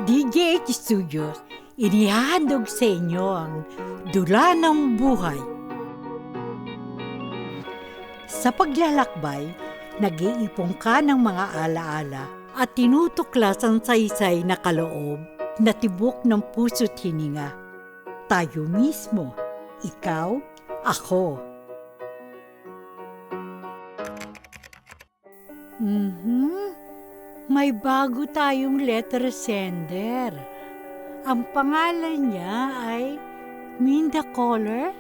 DJH Studios, inihahandog sa inyo ang Dula ng Buhay. Sa paglalakbay, nag-iipon ka ng mga alaala at tinutuklas ang saysay na kaloob na tibok ng puso't hininga. Tayo mismo, ikaw, ako. May bago tayong letter sender. Ang pangalan niya ay Minda Caller.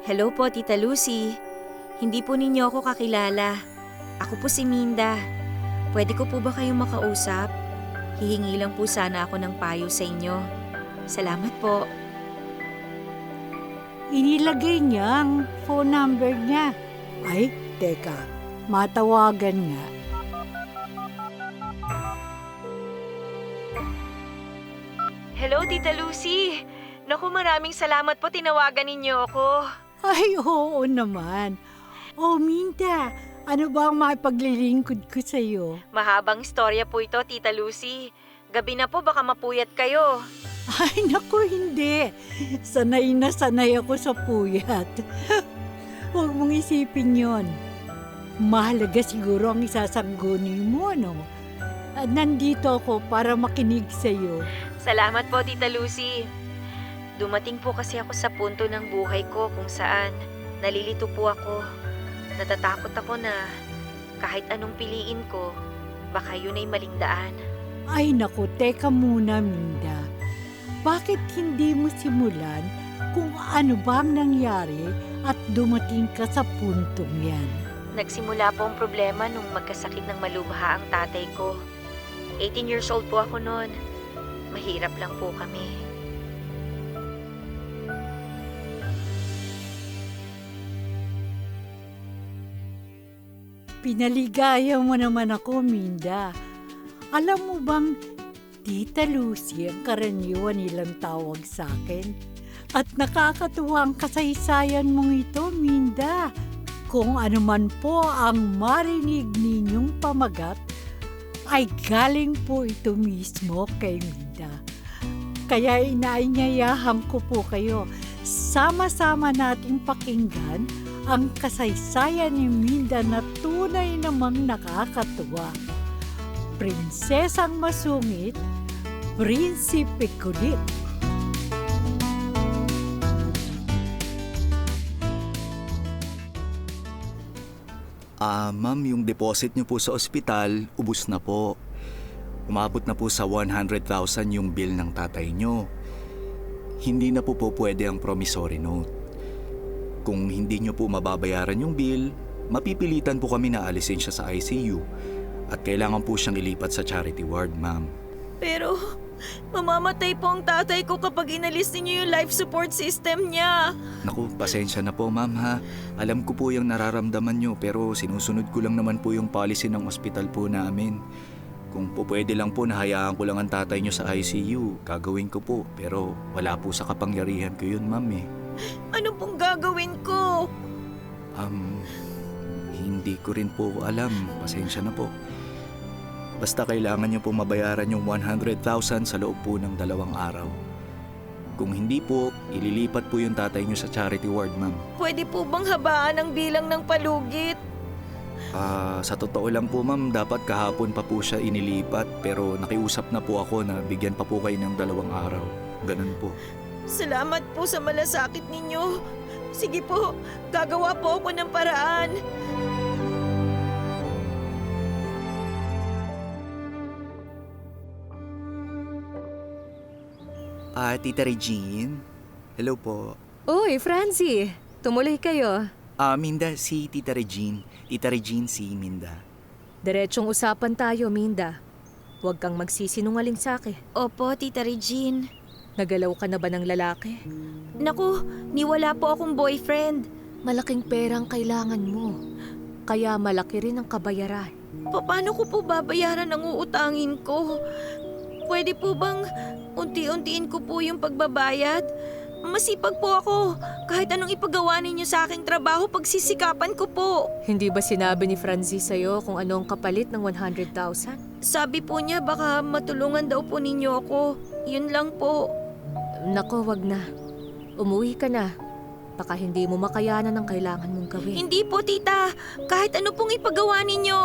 Hello po, Tita Lucy. Hindi po ninyo ako kakilala. Ako po si Minda. Pwede ko po ba kayong makausap? Hihingi lang po sana ako ng payo sa inyo. Salamat po. Inilagay niya ang phone number niya. Ay, teka, matawagan nga. Hello, Tita Lucy. Naku, maraming salamat po tinawagan ninyo ako. Ay, oo naman. Oh, Minda, ano ba ang mapaglilingkod ko sa'yo? Mahabang istorya po ito, Tita Lucy. Gabi na po, baka mapuyat kayo. Ay, naku, hindi. Sanay na sanay ako sa puyat. Huwag mong isipin yon. Mahalaga siguro ang isasangguni mo, no? At nandito ako para makinig sa'yo. Salamat po, Tita Lucy. Dumating po kasi ako sa punto ng buhay ko kung saan nalilito po ako. Natatakot ako na kahit anong piliin ko, baka yun ay maling daan. Ay, naku, teka muna, Minda. Bakit hindi mo simulan kung ano ba ang nangyari at dumating ka sa puntong yan? Nagsimula po ang problema nung magkasakit ng malubha ang tatay ko. 18 years old po ako noon. Mahirap lang po kami. Pinaligaya mo naman ako, Minda. Alam mo bang Tita Lucy ang karaniwan nilang tawag sa akin? At nakakatuwa ang kasaysayan mong ito, Minda. Kung ano man po ang marinig ninyong pamagat, ay galing po ito mismo kay Minda. Kaya inaanyayahan ko po kayo, sama-sama nating pakinggan ang kasaysayan ni Minda na tunay namang nakakatuwa. Prinsesang Masungit, Prinsipe Kulit. Ma'am, yung deposit niyo po sa ospital, ubos na po. Umabot na po sa 100,000 yung bill ng tatay niyo. Hindi na po pwede ang promissory note. Kung hindi niyo po mababayaran yung bill, mapipilitan po kami na alisin siya sa ICU at kailangan po siyang ilipat sa charity ward, ma'am. Pero mamamatay po ang tatay ko kapag inalis niyo yung life support system niya. Naku, pasensya na po, ma'am, ha. Alam ko po yung nararamdaman niyo pero sinusunod ko lang naman po yung policy ng ospital po namin. Kung po pwede lang po, nahayaan ko lang ang tatay niyo sa ICU, gagawin ko po. Pero wala po sa kapangyarihan ko yun, ma'am, eh. Ano pong gagawin ko? Hindi ko rin po alam. Pasensya na po. Basta kailangan niyo po mabayaran yung 100,000 sa loob po ng 2 araw. Kung hindi po, ililipat po yung tatay niyo sa charity ward, ma'am. Pwede po bang habaan ang bilang ng palugit? Sa totoo lang po, ma'am, dapat kahapon pa po siya inilipat pero nakiusap na po ako na bigyan pa po kayo ng 2 araw. Ganun po. Salamat po sa malasakit ninyo. Sige po, gagawa po ako ng paraan. Tita Regine? Hello po. Uy, Francie! Tumuloy kayo. Minda, si Tita Regine. Tita Regine, si Minda. Diretsong usapan tayo, Minda. Huwag kang magsisinungaling sa akin. Opo, Tita Regine. Nagalaw ka na ba ng lalaki? Naku, niwala po akong boyfriend. Malaking perang kailangan mo. Kaya malaki rin ang kabayaran. Paano ko po babayaran ang uutangin ko? Pwede po bang unti-untiin ko po yung pagbabayad? Masipag po ako. Kahit anong ipagawa ninyo sa aking trabaho, pagsisikapan ko po. Hindi ba sinabi ni Francis sa'yo kung ano ang kapalit ng 100,000? Sabi po niya baka matulungan daw po ninyo ako. Yun lang po. Nako, wag na. Umuwi ka na. Baka hindi mo makayanan ang kailangan mong gawin. Hindi po, tita. Kahit ano pong ipagawa ninyo.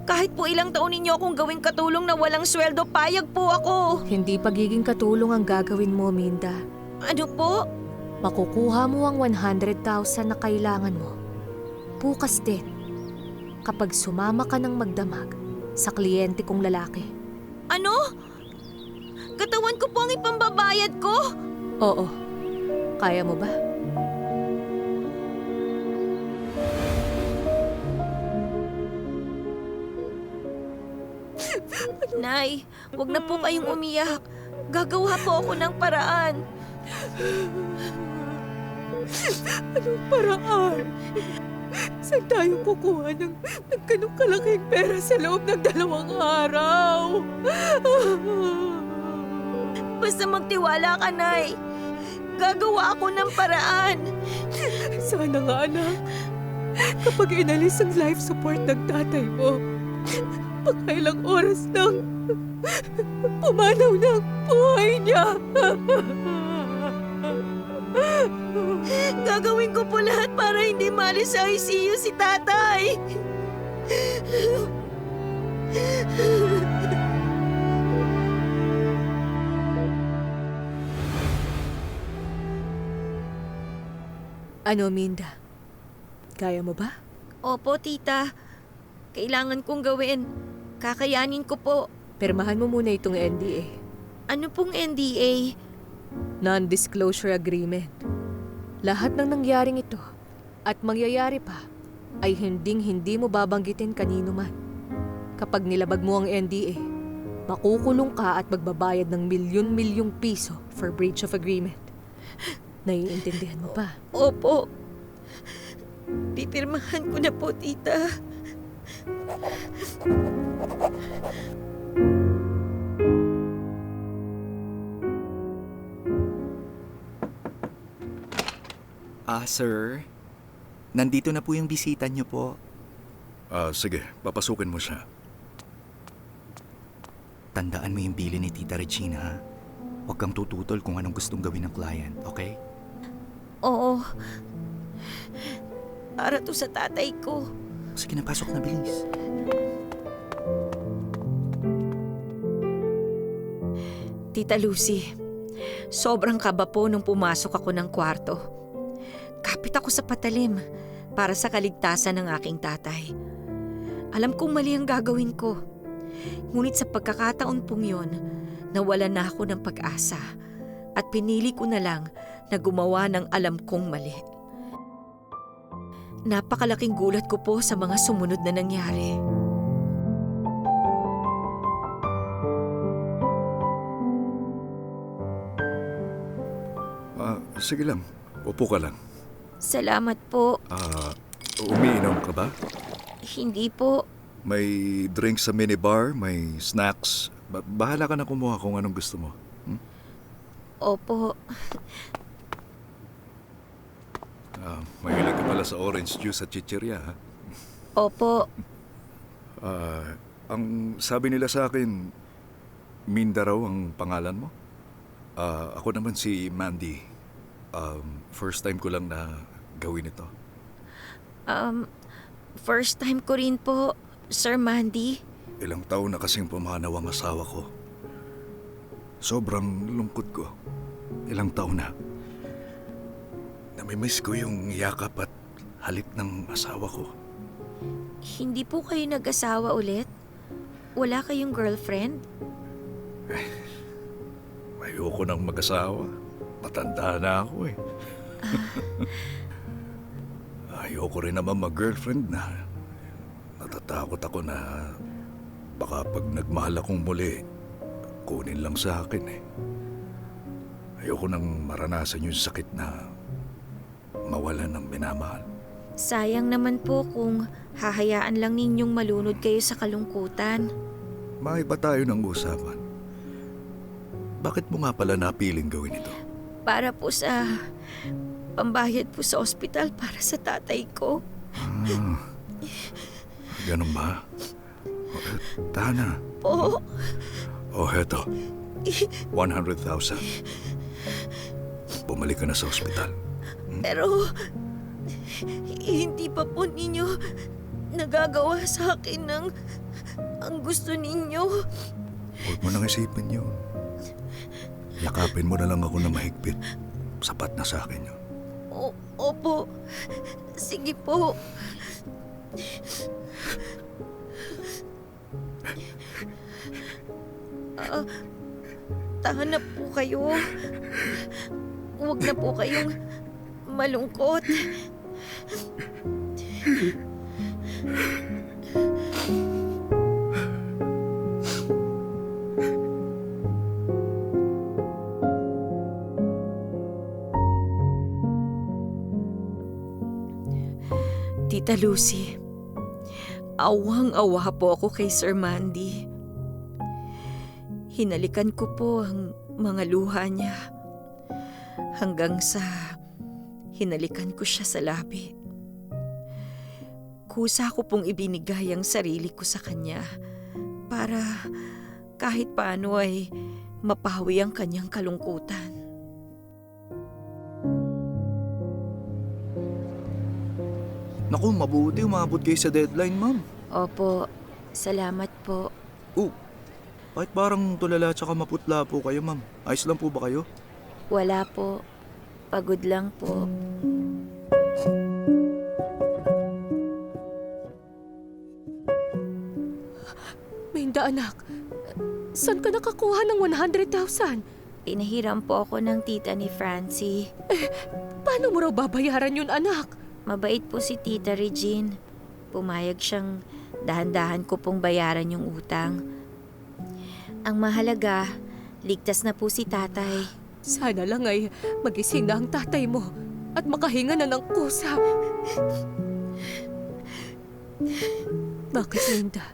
Kahit po ilang taon ninyo akong gawing katulong na walang sweldo, payag po ako. Hindi pagiging katulong ang gagawin mo, Minda. Ano po? Makukuha mo ang 100,000 na kailangan mo. Bukas din, kapag sumama ka ng magdamag sa kliyente kong lalaki. Ano? Katawan ko po ang ipambabayad ko? Oo. Kaya mo ba? Nay, wag na po kayong umiyak. Gagawa po ako ng paraan. Anong paraan? Saan tayo kukuha ng ganong kalaking pera sa loob ng 2 araw? Basta magtiwala ka, Nay. Gagawa ako ng paraan. Sana nga, anak. Kapag inalis ang life support ng tatay mo, pakailang oras nang pumanaw na ang buhay niya. Gagawin ko po lahat para hindi maalis sa ICU si tatay. Ano, Minda? Kaya mo ba? Opo, tita. Kailangan kong gawin. Kakayanin ko po. Pirmahan mo muna itong NDA. Ano pong NDA? Non-disclosure agreement. Lahat ng nangyaring ito at mangyayari pa ay hindi mo babanggitin kanino man. Kapag nilabag mo ang NDA, makukulong ka at magbabayad ng milyon-milyong piso for breach of agreement. Naiintindihan mo ba? Opo. Pipirmahan ko na po, tita. Sir. Nandito na po yung bisita niyo po. Sige, papasukin mo siya. Tandaan mo yung bili ni Tita Regina, ha? Huwag kang tututol kung anong gustong gawin ng client, okay? Oo. Para to sa tatay ko. Sige na, pasok na, bilis. Tita Lucy, sobrang kaba po nung pumasok ako ng kwarto. Kapit ako sa patalim para sa kaligtasan ng aking tatay. Alam kong mali ang gagawin ko. Ngunit sa pagkakataon pong yun, nawalan na ako ng pag-asa at pinili ko na lang na gumawa ng alam kong mali. Napakalaking gulat ko po sa mga sumunod na nangyari. Sige lang, upo ka lang. Salamat po. Umiinom ka ba? Hindi po. May drinks sa minibar, may snacks. Bahala ka na kumuha kung anong gusto mo. Opo. Mahilig ka pala sa orange juice at chichirya, ha? Opo. Ang sabi nila sa akin, Minda raw ang pangalan mo. Ako naman si Mandy. First time ko lang na gawin ito. First time ko rin po, Sir Mandy. Ilang taon na kasing pumanaw ang asawa ko. Sobrang lungkot ko. Ilang taon na. Namimiss ko yung yakap at halik ng asawa ko. Hindi po kayo nag-asawa ulit? Wala kayong girlfriend? Ayoko nang mag-asawa. Matanda na ako eh. Ayoko rin naman mag-girlfriend na. Natatakot ako na baka pag nagmahal akong muli, kunin lang sa akin eh. Ayoko nang maranasan yung sakit na mawalan ng minamahal. Sayang naman po kung hahayaan lang ninyong malunod kayo sa kalungkutan. Maiba tayo ng usapan. Bakit mo nga pala napiling gawin ito? Para po sa pambayad po sa ospital para sa tatay ko. Ganun ba? Tana. Po, Heto. 100,000. Bumalik ka na sa ospital. pero hindi pa po ninyo nagagawa sa akin ng ang gusto ninyo. Huwag mo nang isipin yun. Yakapin mo na lang ako na mahigpit. Sapat na sa akin yun. Opo. Sige po. Tahan na po kayo. Huwag na po kayong malungkot. Tita Lucy, awang-awa po ako kay Sir Mandy. Hinalikan ko po ang mga luha niya hanggang sa hinalikan ko siya sa labi. Kusa ko pong ibinigay ang sarili ko sa kanya para kahit paano ay mapawi ang kanyang kalungkutan. Naku, mabuti umabot kayo sa deadline, ma'am. Opo, salamat po. Kahit parang tulala tsaka maputla po kayo, ma'am. Ayos lang po ba kayo? Wala po. Pagod lang po. Minda anak, saan ka nakakuha ng 100,000? Pinahiram po ako ng tita ni Francie. Paano mo raw babayaran yun anak? Mabait po si Tita Regine. Pumayag siyang dahan-dahan ko pong bayaran yung utang. Ang mahalaga, ligtas na po si tatay. Sana lang ay magising na ang tatay mo at makahinga na ng kusa. Bakit, Linda?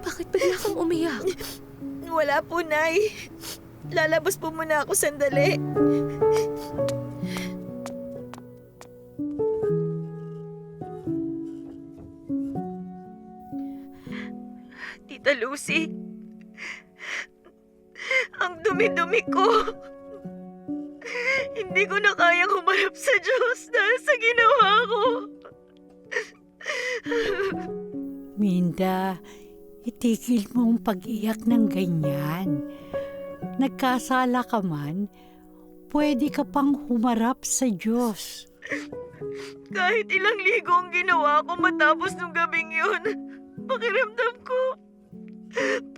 Bakit bigla kang umiyak? Wala po, Nay. Lalabas po muna ako sandali. Tita Lucy, ang dumi-dumi ko. Hindi ko na kayang humarap sa Diyos dahil sa ginawa ko. Minda, itigil mong pag-iyak ng ganyan. Nagkasala ka man, pwede ka pang humarap sa Diyos. Kahit ilang ligo ang ginawa ko matapos nung gabing yun, pakiramdam ko,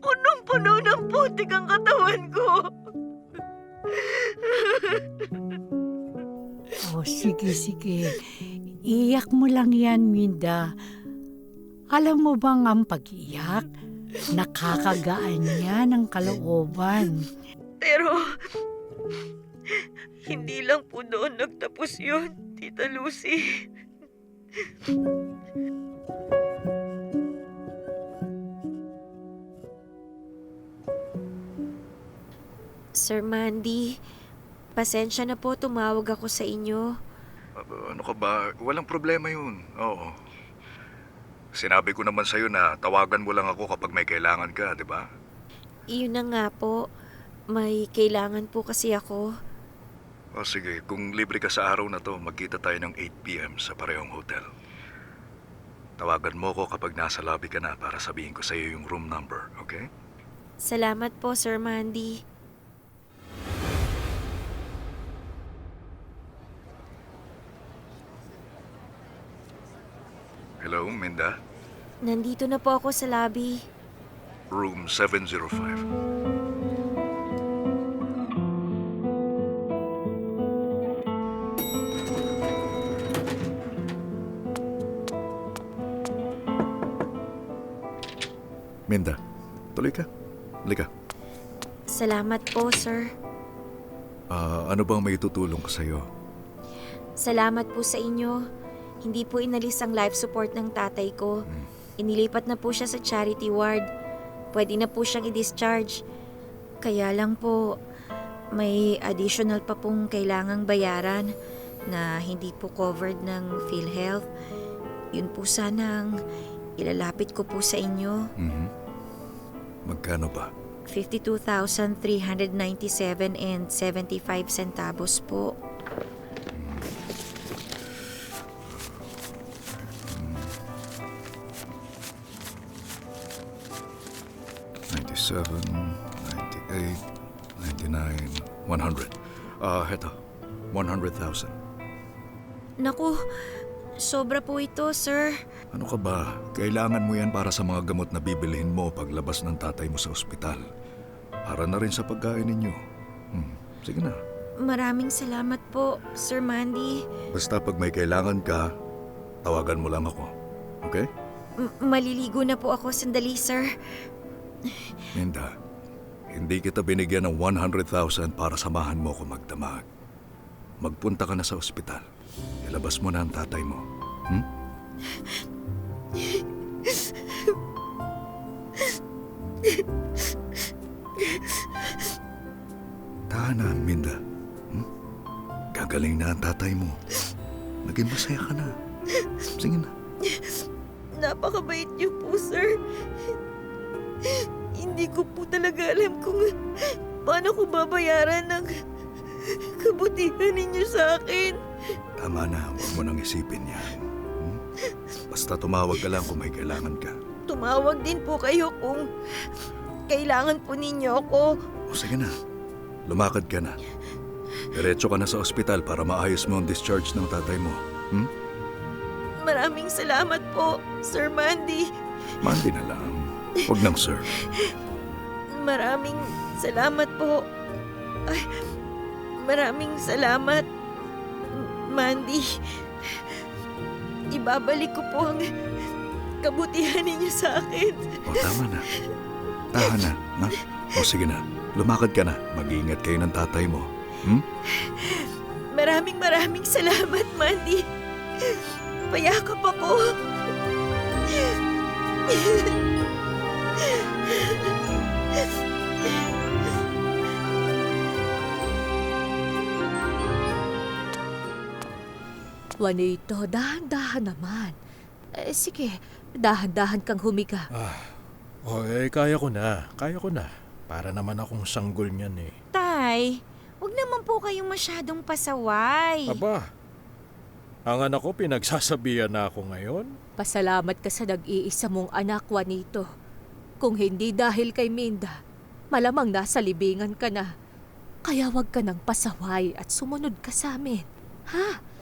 punong-puno ng putik ang katawan ko. Sige. Iyak mo lang yan, Minda. Alam mo bang ang pag-iyak, nakakagaan yan ng kalooban. Pero, hindi lang po doon nagtapos yun, Tita Lucy. Sir Mandy, pasensya na po tumawag ako sa inyo. Ano ka ba? Walang problema yun. Oo. Sinabi ko naman sa'yo na tawagan mo lang ako kapag may kailangan ka, di ba? Iyon na nga po, may kailangan po kasi ako. O sige, kung libre ka sa araw na to, magkita tayo ng 8 p.m. sa parehong hotel. Tawagan mo ko kapag nasa lobby ka na para sabihin ko sa'yo yung room number, okay? Salamat po, Sir Mandy. Hello, Minda? Nandito na po ako sa lobby. Room 705. Minda, tuloy ka. Halika. Salamat po, sir. Ano bang may tutulong ko sa'yo? Salamat po sa inyo. Hindi po inalis ang life support ng tatay ko. Inilipat na po siya sa charity ward. Pwede na po siyang i-discharge. Kaya lang po, May additional pa pong kailangang bayaran na hindi po covered ng PhilHealth. Yun po sana ang ilalapit ko po sa inyo. Mhm. Magkano ba? 52,397 and 75 centavos po. $97, $98, $99, $100. Heto. $100,000. Naku, sobra po ito, sir. Ano ka ba? Kailangan mo yan para sa mga gamot na bibilhin mo paglabas ng tatay mo sa ospital. Para na rin sa pagkain ninyo. Sige na. Maraming salamat po, Sir Mandy. Basta pag may kailangan ka, tawagan mo lang ako. Okay? Maliligo na po ako sandali, sir. Minda, hindi kita binigyan ng 100,000 para samahan mo ako magdamag. Magpunta ka na sa ospital. Ilabas mo na ang tatay mo. Tahan na, Minda. Gagaling na ang tatay mo. Naging masaya ka na. Sige na. Napakabait niyo po, sir. Hindi ko po talaga alam kung paano ko babayaran ng kabutihan ninyo sa akin. Tama na, huwag mo nang isipin yan. Basta tumawag ka lang kung may kailangan ka. Tumawag din po kayo kung kailangan po ninyo ako. O sige na, lumakad ka na. Diretso ka na sa ospital para maayos mo ang discharge ng tatay mo. Maraming salamat po, Sir Mandy. Mandi na lang. Huwag nang sir. Maraming salamat po. Ay, maraming salamat, Mandy. Ibabalik ko po ang kabutihan ninyo sa akin. O tama na. Tahan na. Ha? O sige na, lumakad ka na. Mag-iingat kayo ng tatay mo. Maraming salamat, Mandy. Payakap ako. Juanito, dahan-dahan naman. Sige, dahan-dahan kang humiga. Kaya ko na. Kaya ko na. Para naman akong sanggol niyan eh. Tay, huwag naman po kayong masyadong pasaway. Aba, ang anak ko pinagsasabihan na ako ngayon. Pasalamat ka sa nag-iisa mong anak, Juanito. Kung hindi dahil kay Minda, malamang nasa libingan ka na. Kaya wag ka nang pasaway at sumunod ka sa amin. Ha?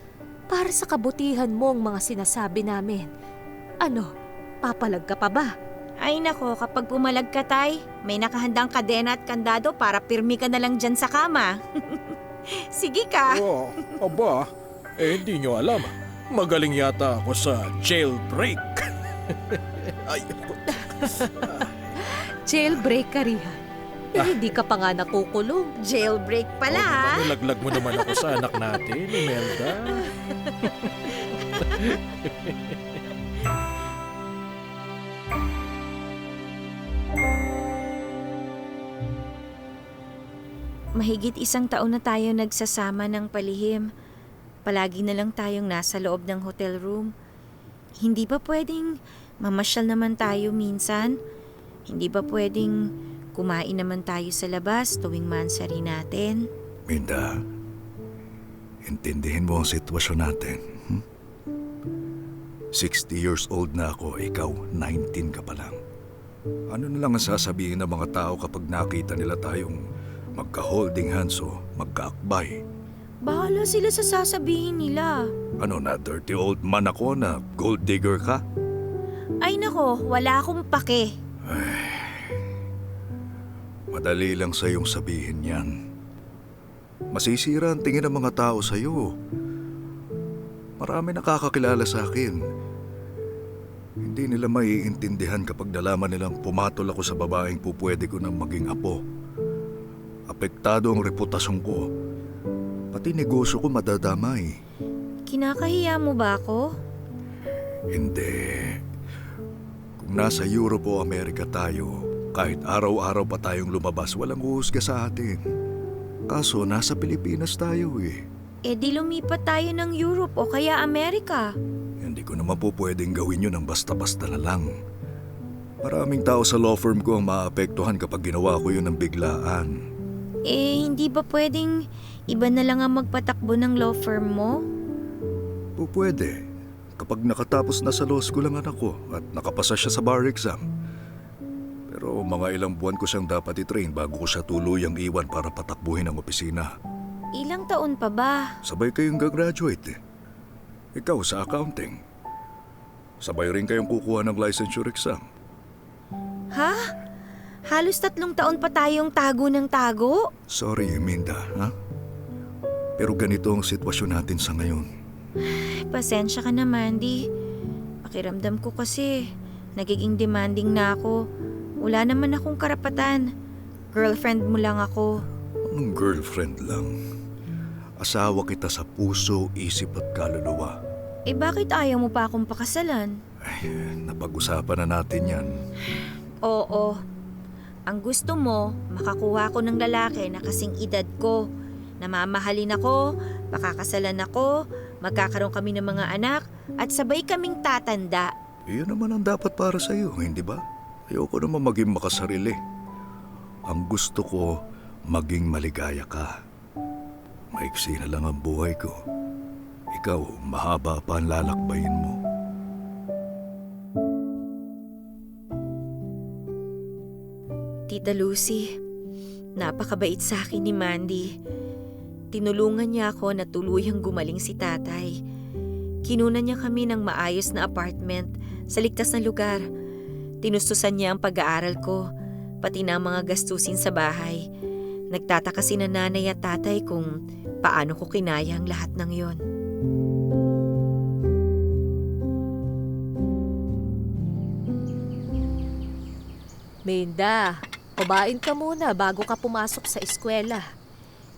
Para sa kabutihan mong mga sinasabi namin. Ano, papalag ka pa ba? Ay nako, kapag pumalag ka, Tay, may nakahandang kadena at kandado para pirmi ka na lang dyan sa kama. Sige ka. Aba, hindi nyo alam. Magaling yata ako sa jailbreak. Ayoko. Jailbreak ka, Rihan. Hindi ka pa nga nakukulong. Jailbreak pala, ha? Nilaglag mo naman ako sa anak natin, Imelda. Mahigit 1 taon na tayo nagsasama ng palihim. Palagi na lang tayong nasa loob ng hotel room. Hindi ba pwedeng mamasyal naman tayo minsan? Hindi ba pwedeng kumain naman tayo sa labas tuwing mansari natin? Minda, intindihin mo ang sitwasyon natin. 60 years old na ako, ikaw 19 ka pa lang. Ano na lang ang sasabihin ng mga tao kapag nakita nila tayong magka-holding hands o magkaakbay? Bahala sila sa sasabihin nila. Ano na, dirty old man ako na gold digger ka? Ay nako, wala akong pake. Madali lang sa iyong sabihin yan. Masisira ang tingin ng mga tao sa iyo. Marami nakakakilala sa akin. Hindi nila maiintindihan kapag nalaman nilang pumatol ako sa babaeng pupwede ko nang maging apo. Apektado ang reputasyon ko. Pati negosyo ko madadamay. Kinakahiya mo ba ako? Hindi. Kung nasa Europe o Amerika tayo, kahit araw-araw pa tayong lumabas, walang uhusga sa atin. Kaso nasa Pilipinas tayo eh. Eh di lumipat tayo ng Europe o kaya Amerika. Hindi ko naman po pwedeng gawin yun ng basta-basta na lang. Maraming tao sa law firm ko ang maapektuhan kapag ginawa ko yun ng biglaan. Eh hindi ba pwedeng iba na lang ang magpatakbo ng law firm mo? Po pwede. Kapag nakatapos na sa law school ang anak ko at nakapasa siya sa bar exam. Pero mga ilang buwan ko siyang dapat i-train bago ko siya tuluyang iwan para patakbuhin ang opisina. Ilang taon pa ba? Sabay kayong gagraduate eh. Ikaw sa accounting. Sabay rin kayong kukuha ng licensure exam. Ha? Halos 3 taon pa tayong tago ng tago? Sorry, Minda, ha? Pero ganito ang sitwasyon natin sa ngayon. Pasensya ka na, Mandy. Pakiramdam ko kasi nagiging demanding na ako. Wala naman akong karapatan. Girlfriend mo lang ako. Anong girlfriend lang? Asawa kita sa puso, isip at kaluluwa. Eh bakit ayaw mo pa akong pakasalan? Ay, napag-usapan na natin yan. Oo. Ang gusto mo, makakuha ko ng lalaki na kasing edad ko. Namamahalin ako, pakakasalan ako, magkakaroon kami ng mga anak, at sabay kaming tatanda. Iyon naman ang dapat para sa iyo, hindi ba? Ayoko naman maging makasarili. Ang gusto ko, maging maligaya ka. Maiksi na lang ang buhay ko. Ikaw, mahaba pa ang lalakbayin mo. Tita Lucy, napakabait sa akin ni Mandy. Tinulungan niya ako na tuluyang gumaling si tatay. Kinunan niya kami ng maayos na apartment sa ligtas na lugar. Tinustusan niya ang pag-aaral ko, pati na ang mga gastusin sa bahay. Nagtataka si nanay at tatay kung paano ko kinaya ang lahat ng yon. Minda, kumain ka muna bago ka pumasok sa eskwela.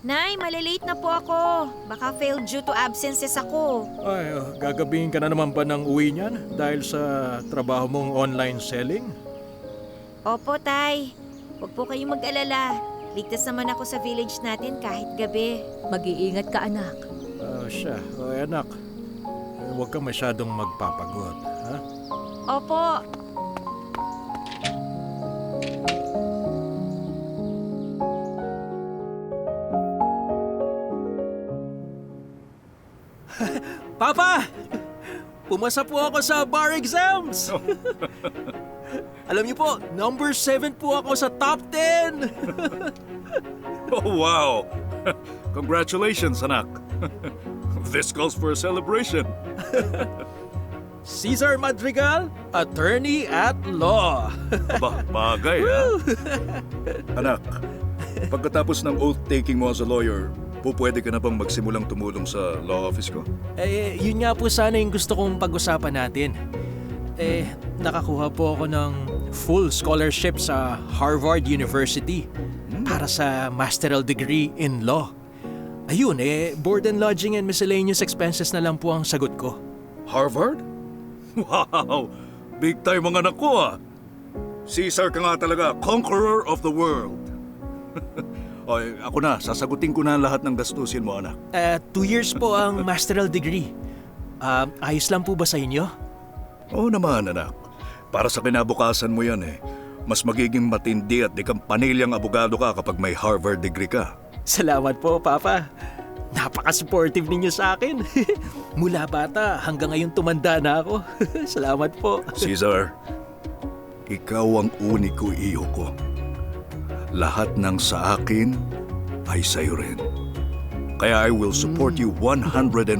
Nay, malilate na po ako. Baka failed due to absences ako. Ay, gagabihin ka na naman ba ng uwi niyan dahil sa trabaho mong online selling? Opo, tay. Huwag po kayong mag-alala. Ligtas naman ako sa village natin kahit gabi. Mag-iingat ka, anak. Siya. Ay, anak. Huwag ka masyadong magpapagod, ha? Opo. Papa! Pumasa po ako sa bar exams! Alam niyo po, number 7 po ako sa top 10! Oh, wow! Congratulations, anak. This calls for a celebration. Cesar Madrigal, attorney at law. Aba, bagay, ha? Anak, pagkatapos ng oath-taking mo as a lawyer, pwede ka na bang magsimulang tumulong sa law office ko? Yun nga po sana yung gusto kong pag-usapan natin. Nakakuha po ako ng full scholarship sa Harvard University para sa masteral degree in law. Ayun, board and lodging and miscellaneous expenses na lang po ang sagot ko. Harvard? Wow! Big time ang anak ko, ah! Caesar ka nga talaga, conqueror of the world. Oy, ako na, sasagutin ko na lahat ng gastusin mo, anak. 2 years po ang masteral degree. Ayos lang po ba sa inyo? Oo naman, anak. Para sa kinabukasan mo yan eh. Mas magiging matindi at di kang panilyang abogado ka kapag may Harvard degree ka. Salamat po, Papa. Napaka-supportive ninyo sa akin. Mula bata hanggang ngayon tumanda na ako. Salamat po. Caesar, ikaw ang uniko iyo ko. Lahat ng sa akin ay sa'yo rin. Kaya I will support you 101%.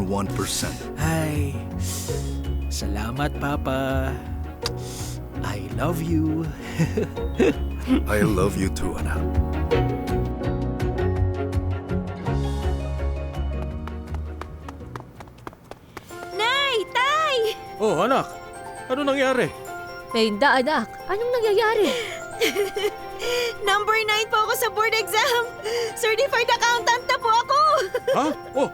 Ay, salamat, Papa. I love you. I love you too, anak. Nay! Tay! Oh, anak. Ano nangyari? Minda, anak, anong nangyayari? Number 9 po ako sa board exam! Certified accountant na po ako! Ha? Oh!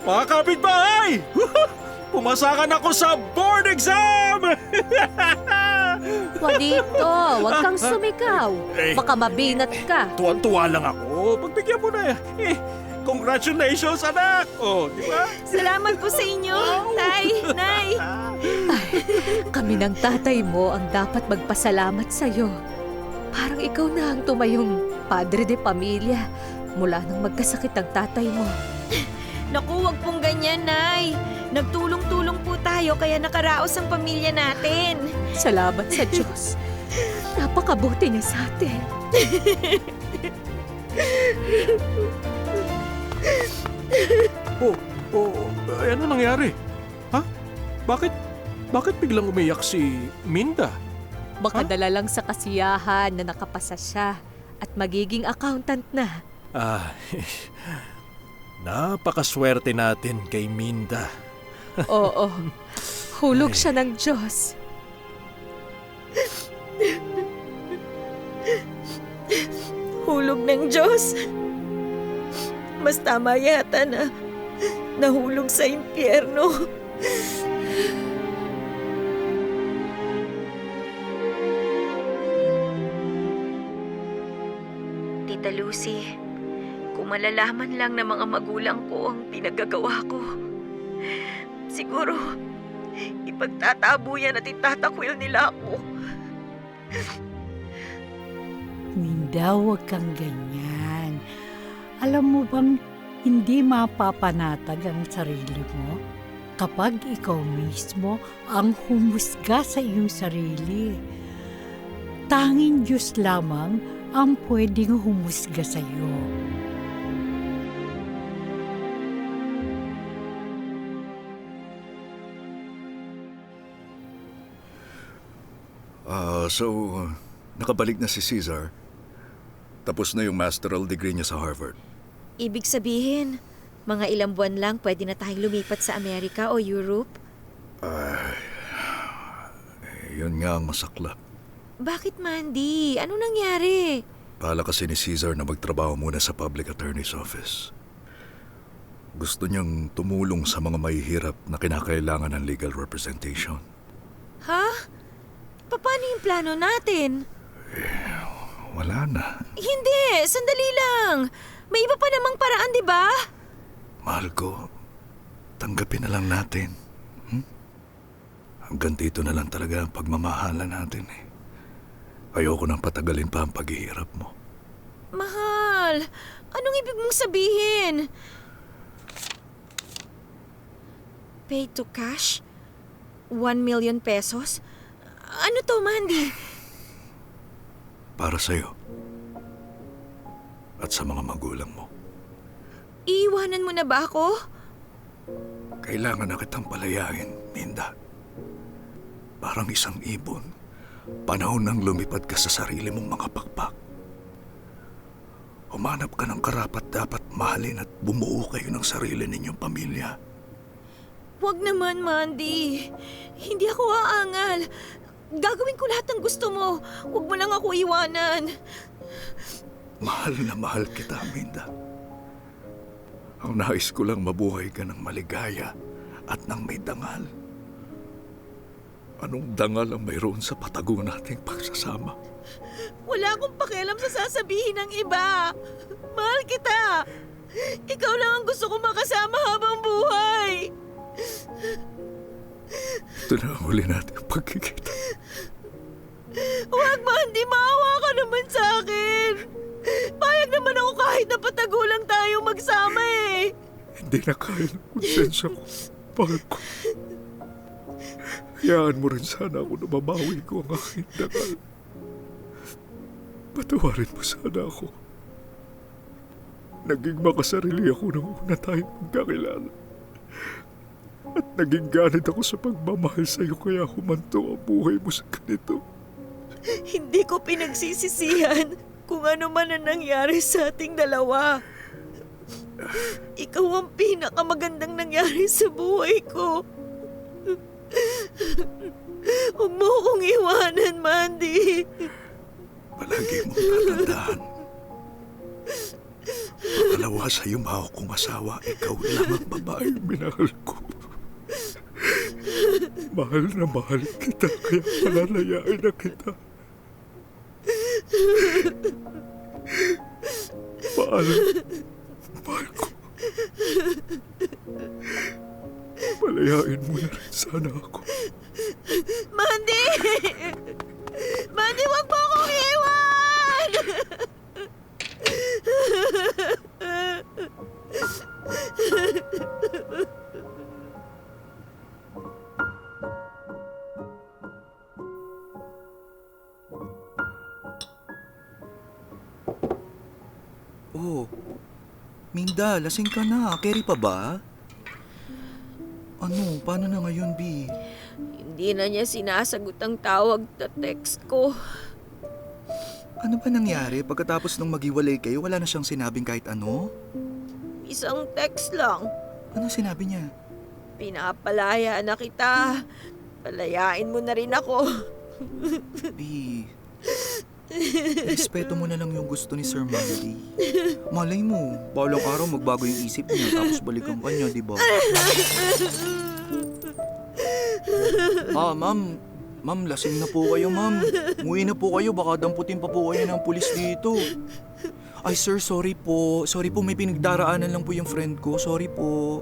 Mga kapitbahay! Pumasakan ako sa board exam! Juanito, huwag kang sumigaw. Baka mabinat ka. Tuwan-tuwa lang ako. Pagbigyan mo na congratulations, anak! Oh, di ba? Salamat po sa inyo, Tay, Nay. Kami ng tatay mo ang dapat magpasalamat sa'yo. Parang ikaw na ang tumayong padre de pamilya mula nang magkasakit ang tatay mo. Naku, wag pong ganyan, Nay. Nagtulong-tulong po tayo kaya nakaraos ang pamilya natin. Salamat sa Diyos. Napakabuti niya sa atin. Ano nangyari? Ha? Bakit biglang umiyak si Minda? Makadala lang sa kasiyahan na nakapasa siya at magiging accountant na. Napakaswerte natin kay Minda. Oo, hulog siya ng Diyos. Hulog ng Diyos. Mas tama yata na nahulog sa impyerno. Tita Lucy, kung malalaman lang ng mga magulang ko ang pinagagawa ko, siguro ipagtatabu yan at itatakwil nila ako. Minda, huwag kang ganyan. Alam mo bang hindi mapapanatag ang sarili mo kapag ikaw mismo ang humusga sa iyong sarili. Tanging Diyos lamang ang pwedeng humusga sa iyo. Nakabalik na si Caesar. Tapos na yung masteral degree niya sa Harvard. Ibig sabihin, mga ilang buwan lang pwede na tayong lumipat sa Amerika o Europe? Yun nga ang masaklap. Bakit, Mandy? Ano nangyari? Pala kasi ni Caesar na magtrabaho muna sa public attorney's office. Gusto niyang tumulong sa mga mahihirap na kinakailangan ng legal representation. Ha? Paano yung plano natin? Wala na. Hindi! Sandali lang! May iba pa namang paraan, di ba? Mahal ko, tanggapin na lang natin. Hanggang dito na lang talaga ang pagmamahalan natin eh. Ayoko nang patagalin pa ang paghihirap mo. Mahal! Anong ibig mong sabihin? Pay to cash? 1 million pesos? Ano to, Mandy? Para sa'yo. At sa mga magulang mo. Iiwanan mo na ba ako? Kailangan na kitang palayain, Minda. Parang isang ibon. Panahon nang lumipad ka sa sarili mong mga pakpak. Humanap ka ng karapat-dapat mahalin at bumuo kayo ng sarili ninyong pamilya. Huwag naman, Mandy. Hindi ako aangal. Gagawin ko lahat ng gusto mo. Huwag mo lang ako iwanan. Mahal na mahal kita, Minda. Ang nais ko lang mabuhay ka ng maligaya at ng may dangal. Anong dangal ang mayroon sa patago nating pagsasama? Wala akong pakialam sa sasabihin ng iba. Mahal kita. Ikaw lang ang gusto ko makasama habang buhay. Ito na ang huli nating pagkikita. Huwag, Mandy. Maawa ka naman sa akin. Payag naman ako kahit na patagulang tayo magsama eh. Hindi na kaya ng konsensya ko. Mahal ko. Hayaan mo rin sana ako na mabawi ko ang aking dangal. Patawarin mo sana ako. Naging makasarili ako nung una tayong magkakilala. At naging ganit ako sa pagmamahal sa iyo kaya humanto ang buhay mo sa ganito. Hindi ko pinagsisisihan kung ano man ang nangyari sa ating dalawa. Ikaw ang pinakamagandang nangyari sa buhay ko. Huwag mo akong iwanan, Mandy. Palagi mong tatandaan. Pangalawa sa iyong mahal kong asawa, ikaw lang ang babaeng minahal ko. Mahal na mahal kita, kaya palalayain na kita. Mahal ko. Palayain mo na rin sana ako. Mandy! Mandy, wag mo akong iwan! Oh, Minda, lasing ka na. Carry pa ba? Ano, paano na ngayon, B? Hindi na niya sinasagot ang tawag na text ko. Ano ba nangyari? Pagkatapos nung maghiwalay kayo, wala na siyang sinabing kahit ano? Isang text lang. Ano sinabi niya? Pinapalaya na kita. Palayain mo na rin ako. B, respeto mo na lang yung gusto ni Sir Mandy. Malay mo, balang araw magbago yung isip niya tapos balikan ka niya, di ba? Ma'am. Ma'am, lasing na po kayo, ma'am. Umuwi na po kayo, baka damputin pa po kayo ng pulis dito. Ay, sir, sorry po. Sorry po, may pinagdaraanan lang po yung friend ko. Sorry po.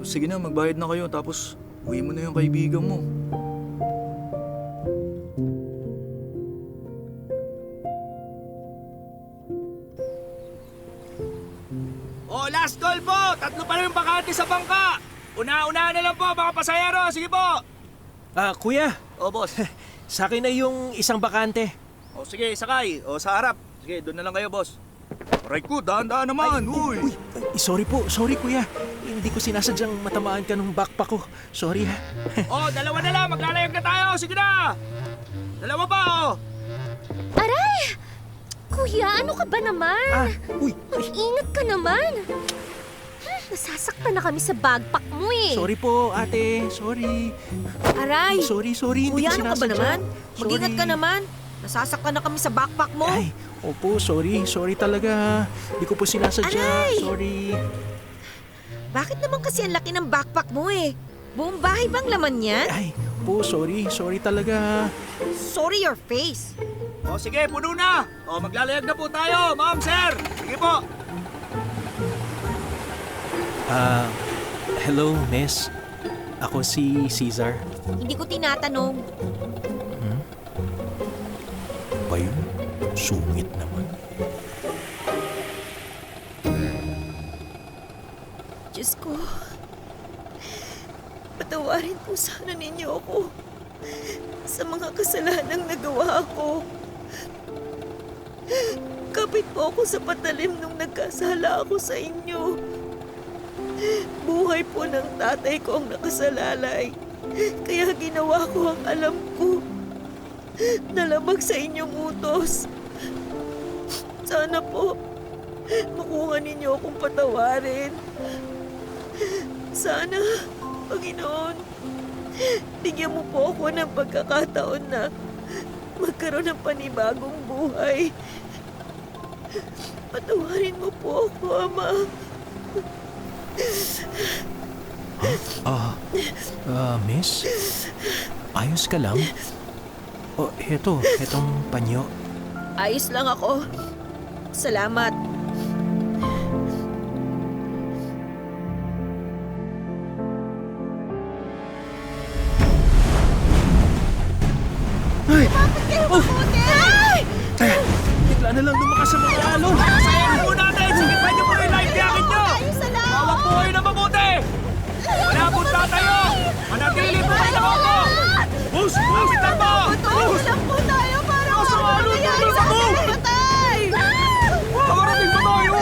Sige na, magbayad na kayo, tapos uwi mo na yung kaibigan mo. Oh, last call po! 3 pa lang yung bakante sa bangka! Una-una na lang po, mga pasahero! Sige po! Kuya, O, boss. sa akin na yung isang bakante. O, sige, sakay. O, sa harap. Sige, doon na lang kayo, boss. Aray ko, daan-daan naman. Uy! Sorry kuya. Hindi ko sinasadyang matamaan ka ng backpack ko. Sorry ha. Oh, 2 na lang! Maglalayag na tayo! Sige na! 2 pa, oh! Aray! Kuya, ano ka ba naman? Mag-ingat ka naman. Nasasaktan na kami sa backpack mo eh. Sorry po, ate. Sorry. Aray! Sorry. Hindi Kuya, ko ano ka ba sinasadya. naman? Mag-ingat ka Sorry. naman. Nasasaktan na kami sa backpack mo. Ay, opo, sorry. Sorry talaga. Hindi ko po sinasadya. Aray! Sorry. Bakit naman kasi ang laki ng backpack mo eh? Buong bahay bang laman yan? Ay, po, sorry. Sorry talaga. Sorry your face. Oh, sige, puno na! Oh, maglalayag na po tayo, ma'am, sir! Sige po! Hello, miss. Ako si Cesar. Hindi ko tinatanong. Ba yun? Sungit naman. Diyos ko. Patawarin po sana ninyo ako sa mga kasalanang nagawa ko. Kapit po ako sa patalim nung nagkasala ako sa inyo. Buhay po ng tatay ko ang nakasalalay. Kaya ginawa ko ang alam ko. Nalabag sa inyong utos. Sana po makuha ninyo akong patawarin. Sana, Panginoon, bigyan mo po ako ng pagkakataon na magkaroon ng panibagong buhay. Patawarin mo po ako, Ama. Miss? Ayos ka lang? Oh, etong panyo. Ayos lang ako. Salamat. Bigla na lang lumakas ang mga alon. Pasayahin po natin! Sigipan niyo po yung life jacket niyo! Hawak po kayo na mabuti! Wala po tayo! Manatili po kayo na ako! Bus! Kapitan po! Bus! Lang po tayo para mangyayari sa ating patay! Makarating pa tayo!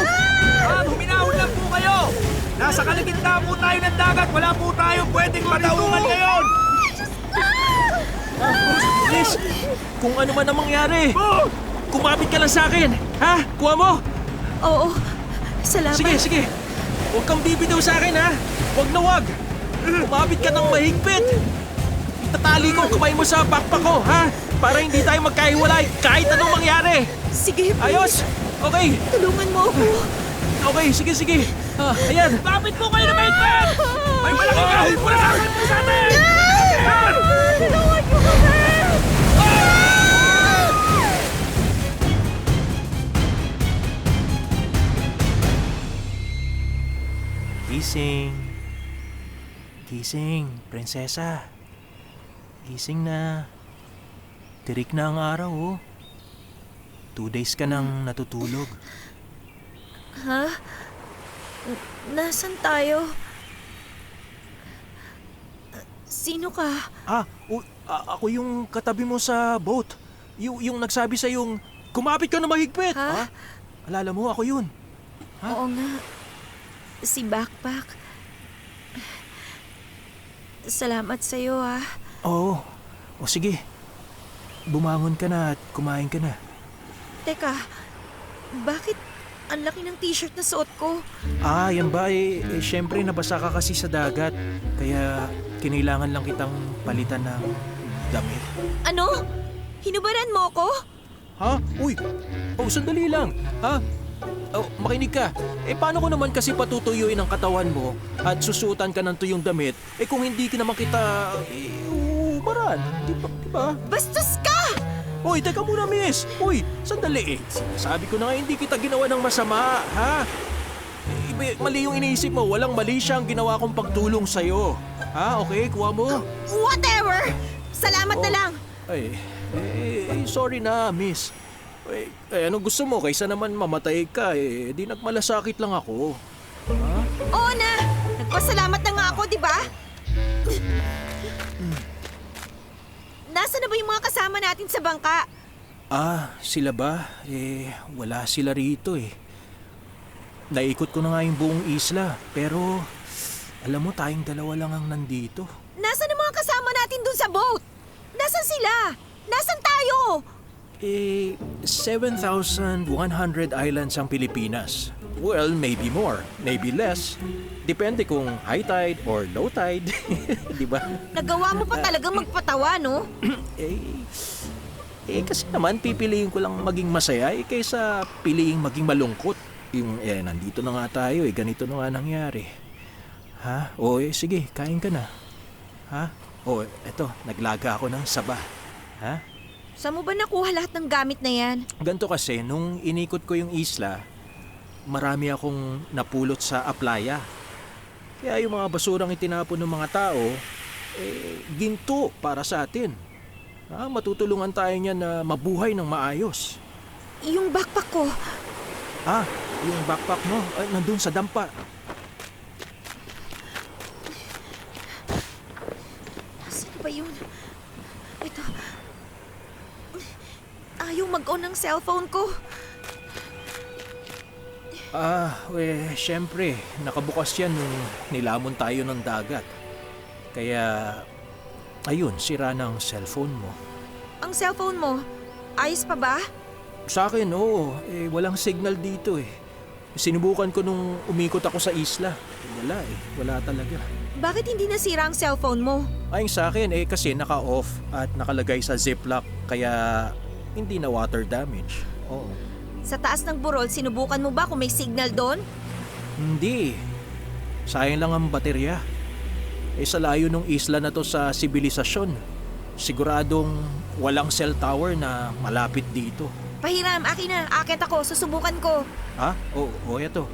Huminahon lang po kayo! Nasa kaligitnaan po tayo ng dagat! Wala po tayo pwedeng mataungan ngayon! Miss, kung ano man ang mangyari, kumapit ka lang sa akin. Ha? Kuha mo? Oo. Salamat. Sige. Huwag kang bibitaw sa akin, ha? Huwag na huwag. Kumapit ka ng mahigpit. Itatali ko ang kamay mo sa backpack ko, ha? Para hindi tayo magkahiwalay kahit anong mangyari. Sige. Ayos? Okay. Tulungan mo ako. Okay, sige. Ayan. Kapit po kayo na mahigpit! May malaking kahit po sa atin! Tulungan niyo kami! Gising. Gising, prinsesa. Gising na. Tirik na ang araw, oh. 2 days ka nang natutulog. Ha? Nasaan tayo? Sino ka? Ako yung katabi mo sa boat. Yung nagsabi sa yung, kumapit ka na mahigpit. Ha? Alala mo, ako yun. Ha? Oo nga. Si Backpack. Salamat sa'yo, ha. Oo. O sige. Bumangon ka na at kumain ka na. Teka, bakit ang laki ng t-shirt na suot ko? Yan ba? Syempre nabasa ka kasi sa dagat. Kaya kinailangan lang kitang palitan ng damit. Ano? Hinubaran mo ko? Ha? Uy! Sandali lang. Ha? Makinig ka. Paano ko naman kasi patutuyuin ang katawan mo at susuotan ka ng tuyong damit kung hindi ka naman kita ubaran? Di ba? Bastos ka! Uy, teka muna, miss. Uy, sandali Sabi ko na nga hindi kita ginawa ng masama, ha? Mali yung iniisip mo. Walang mali siyang ginawa kong pagtulong sa'yo. Ha? Okay, kuha mo. Whatever! Salamat na lang! Sorry na, miss. Anong gusto mo? Kaysa naman mamatay ka, di nagmalasakit lang ako. Ha? Oo na! Nagpasalamat na nga ako, di ba? Nasaan na ba yung mga kasama natin sa bangka? Sila ba? Wala sila rito Naikot ko na nga yung buong isla, pero alam mo, tayong dalawa lang ang nandito. Nasaan ang mga kasama natin dun sa boat? Nasaan sila? Nasaan tayo? 7,100 islands ang Pilipinas. Well, maybe more, maybe less. Depende kung high tide or low tide. Di ba? Nagawa mo pa talagang magpatawa, no? Kasi naman pipiliin ko lang maging masaya kaysa piliing maging malungkot. Yung, nandito na nga tayo ganito na nga nangyari. Ha? Sige, kain ka na. Ha? Eto, naglaga ako ng saba. Ha? Saan mo ba nakuha lahat ng gamit na yan? Ganto kasi, nung inikot ko yung isla, marami akong napulot sa aplaya. Kaya yung mga basurang itinapon ng mga tao, ginto para sa atin. Matutulungan tayo niyan na mabuhay ng maayos. Yung backpack ko. Yung backpack mo, nandun sa dampa. Saan ba yun? Ito. Ayaw mag-on ng cellphone ko. Syempre, nakabukas yan nung nilamon tayo ng dagat. Kaya, ayun, sira na ang cellphone mo. Ang cellphone mo, ayos pa ba? Sa akin, oo. Walang signal dito Sinubukan ko nung umikot ako sa isla. Wala talaga. Bakit hindi nasira ang cellphone mo? Ayon sa akin, kasi naka-off at nakalagay sa ziplock. Kaya, hindi na water damage. Oo. Sa taas ng burol, sinubukan mo ba kung may signal doon? Hindi. Sayang lang ang baterya. Sa layo ng isla na to sa sibilisasyon, siguradong walang cell tower na malapit dito. Pahiram, akin na. Akit ako, susubukan ko. Ha? Eto.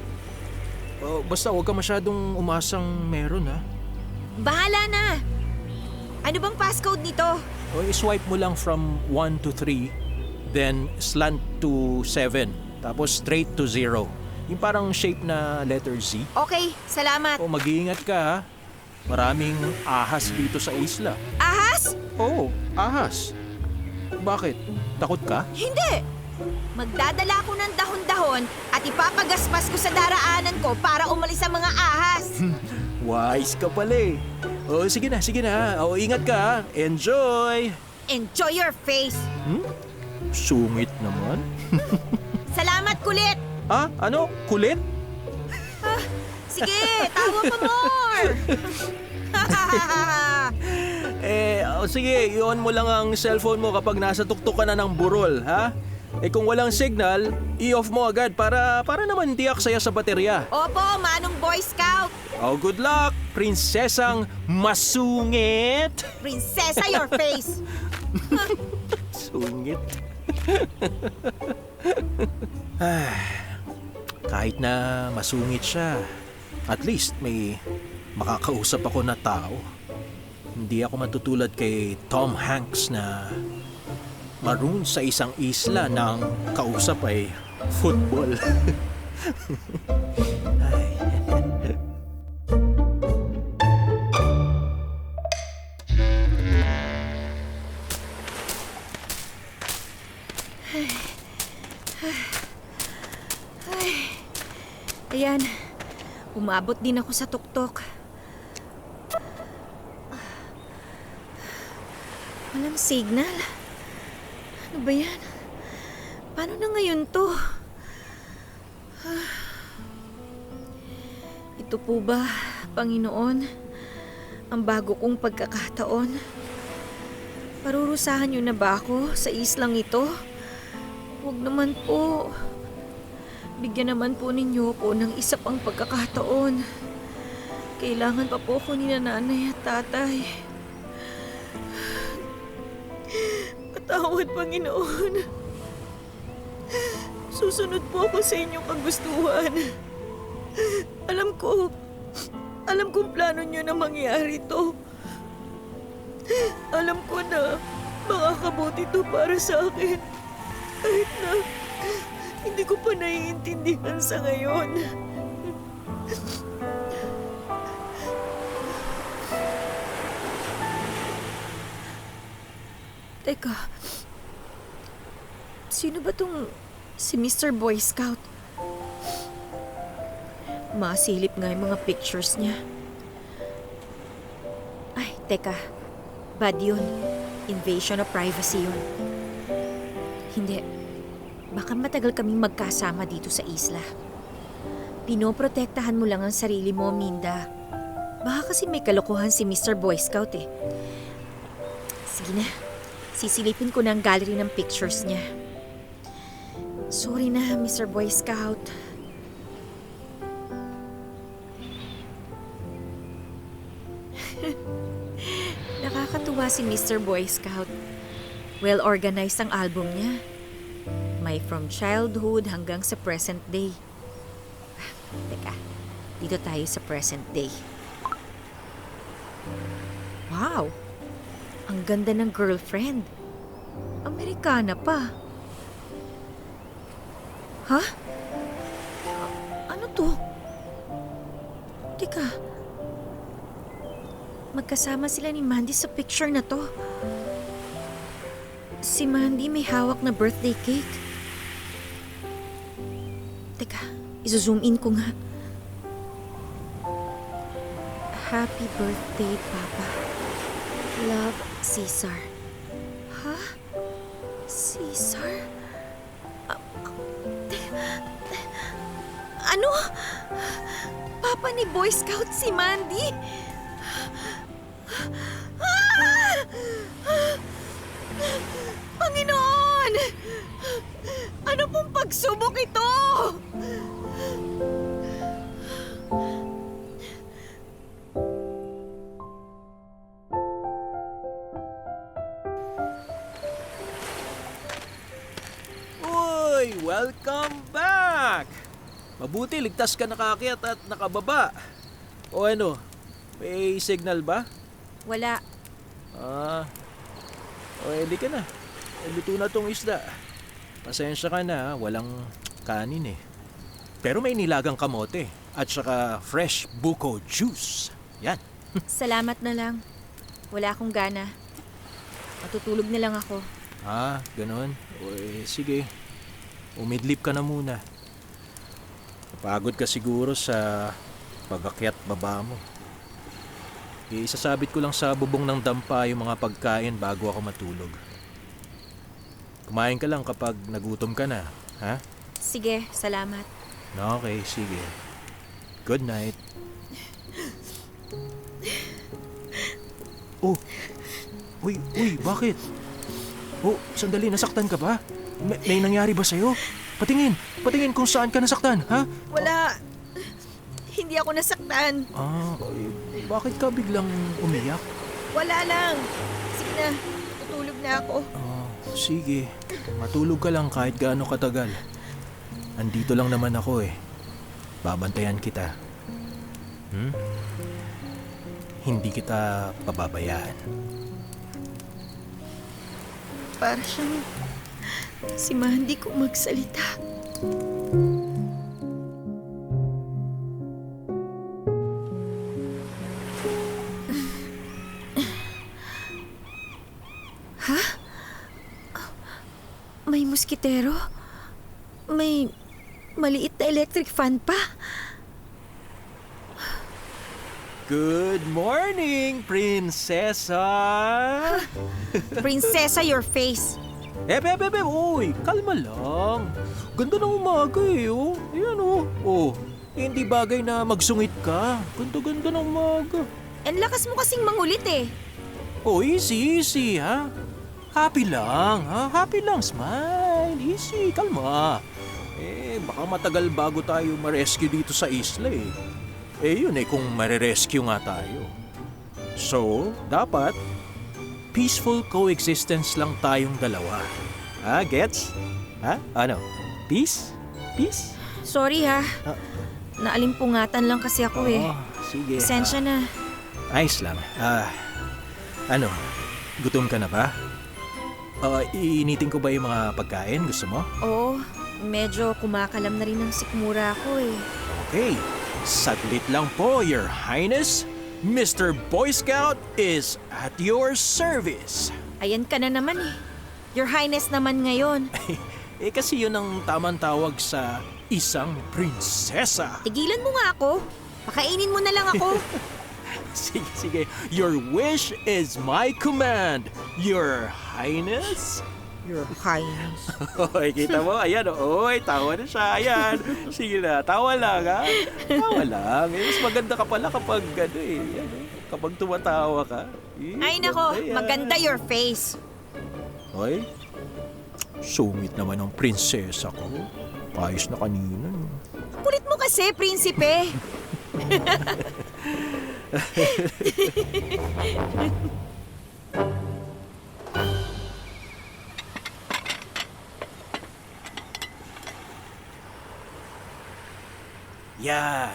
Basta huwag ka masyadong umasang meron, ha? Bahala na. Ano bang passcode nito? Swipe mo lang from 1 to 3, then slant to 7, tapos straight to 0. Yung parang shape na letter Z. Okay, salamat. Mag-iingat ka, ha? Maraming ahas dito sa isla. Ahas? Oo, ahas. Bakit? Takot ka? Hindi. Magdadala ako ng dahon-dahon at ipapagaspas ko sa daraanan ko para umalis ang mga ahas. Wise ka pala sige na. Ingat ka, ha? Enjoy! Enjoy your face. Sungit naman. Salamat, kulit. Ano? Kulit? Sige, tawa pa more. Sige, i-on mo lang ang cellphone mo kapag nasa tuktok ka na ng burol, ha? Eh kung walang signal, i-off mo agad para naman hindi aksaya sa baterya. Opo, Manong Boy Scout! Oh, good luck, prinsesang masungit! Prinsesa your face! Sungit. Kahit na masungit siya, at least may makakausap ako na tao. Hindi ako matutulad kay Tom Hanks na maroon sa isang isla ng kausap ay football. Ay. Ayan, umabot din ako sa tuktok. Walang signal. Ano ba yan? Paano na ngayon to? Ito po ba, Panginoon, ang bago kong pagkakataon? Parurusahan niyo na ba ako sa islang ito? Huwag naman po. Bigyan naman po ninyo ako ng isa pang pagkakataon. Kailangan pa po ako ni nanay at tatay. Patawad, Panginoon. Susunod po ako sa inyong kagustuhan. Alam kong plano niyo na mangyari to. Alam ko na makakabuti to para sa akin. Kahit na hindi ko pa naiintindihan sa ngayon. Teka, sino ba tong si Mr. Boy Scout? Masilip nga yung mga pictures niya. Ay, teka. Bad yun. Invasion of privacy yun. Hindi. Baka matagal kaming magkasama dito sa isla. Pinoprotektahan mo lang ang sarili mo, Minda. Baka kasi may kalokohan si Mr. Boy Scout eh. Sige na. Sisilipin ko na ang gallery ng pictures niya. Sorry na, Mr. Boy Scout. Nakakatuwa si Mr. Boy Scout. Well-organized ang album niya. May from childhood hanggang sa present day. Teka, dito tayo sa present day. Wow! Ang ganda ng girlfriend. Amerikana pa. Ha? Ano to? Teka. Magkasama sila ni Mandy sa picture na to. Si Mandy may hawak na birthday cake. Teka, izo-zoom in ko nga. Happy birthday, Papa. Love, Cesar. Ha? Cesar? Ano? Papa ni Boy Scout si Mandy? Panginoon! Ano pong pagsubok ito? Uy! Welcome back! Mabuti, ligtas ka nakaakyat at nakababa. O ano, may signal ba? Wala. O edi ka na. Luto na tong isda. Pasensya ka na, walang kanin eh. Pero may nilagang kamote at saka fresh buko juice. Yan. Salamat na lang. Wala akong gana. Matutulog na lang ako. Ganun. O sige. Umidlip ka na muna. Napagod ka siguro sa pag-akyat baba mo. Isasabit ko lang sa bubong ng dampa yung mga pagkain bago ako matulog. Kumain ka lang kapag nagutom ka na, ha? Sige, salamat. Okay, sige. Good night. Oh! Uy, bakit? Oh, sandali, nasaktan ka ba? May nangyari ba sa'yo? Patingin kung saan ka nasaktan, ha? Wala. Hindi ako nasaktan. Bakit ka biglang umiyak? Wala lang. Sige na, tutulog na ako. Sige, matulog ka lang kahit gaano katagal. Andito lang naman ako eh. Babantayan kita. Hindi kita pababayaan. Para siyang si Mandy kung magsalita. Ha? May muskitero? May maliit na electric fan pa? Good morning, Prinsesa! Prinsesa, your face. Uy, kalma lang. Ganda ng umaga eh, oh. Ayan, oh. Oh, hindi bagay na magsungit ka. Ganda ng umaga. Ang lakas mo kasing mangulit eh. Oh, easy, ha? Happy lang, ha? Happy lang, smile. Easy, kalma. Baka matagal bago tayo ma-rescue dito sa isla eh. Yun kung marirescue nga tayo. So, dapat peaceful coexistence lang tayong dalawa. Ha, gets? Ha? Ano? Peace? Peace? Sorry ha. Naalimpungatan lang kasi ako eh. Sige. Pasensya na. Ayos lang. Ano? Gutom ka na ba? Iinitin ko ba yung mga pagkain? Gusto mo? Oo, medyo kumakalam na rin ng sikmura ako eh. Okay. Saglit lang po, Your Highness. Mr. Boy Scout is at your service. Ayan ka na naman eh. Your Highness naman ngayon. Kasi yun ang tamang tawag sa isang prinsesa. Tigilan mo nga ako. Pakainin mo na lang ako. Sige. Your wish is my command, Your Highness. Your Highness. Hoy, kita mo? Ayan, oy, tawa na siya. Ayan. Sige na, tawa lang, ha? Tawa lang. Mas maganda ka pala kapag, kapag tumatawa ka. Ay nako, maganda your face. Hoy, sungit naman ang prinsesa ko. Ayos na kanina. Kulit mo kasi, prinsipe. Yan.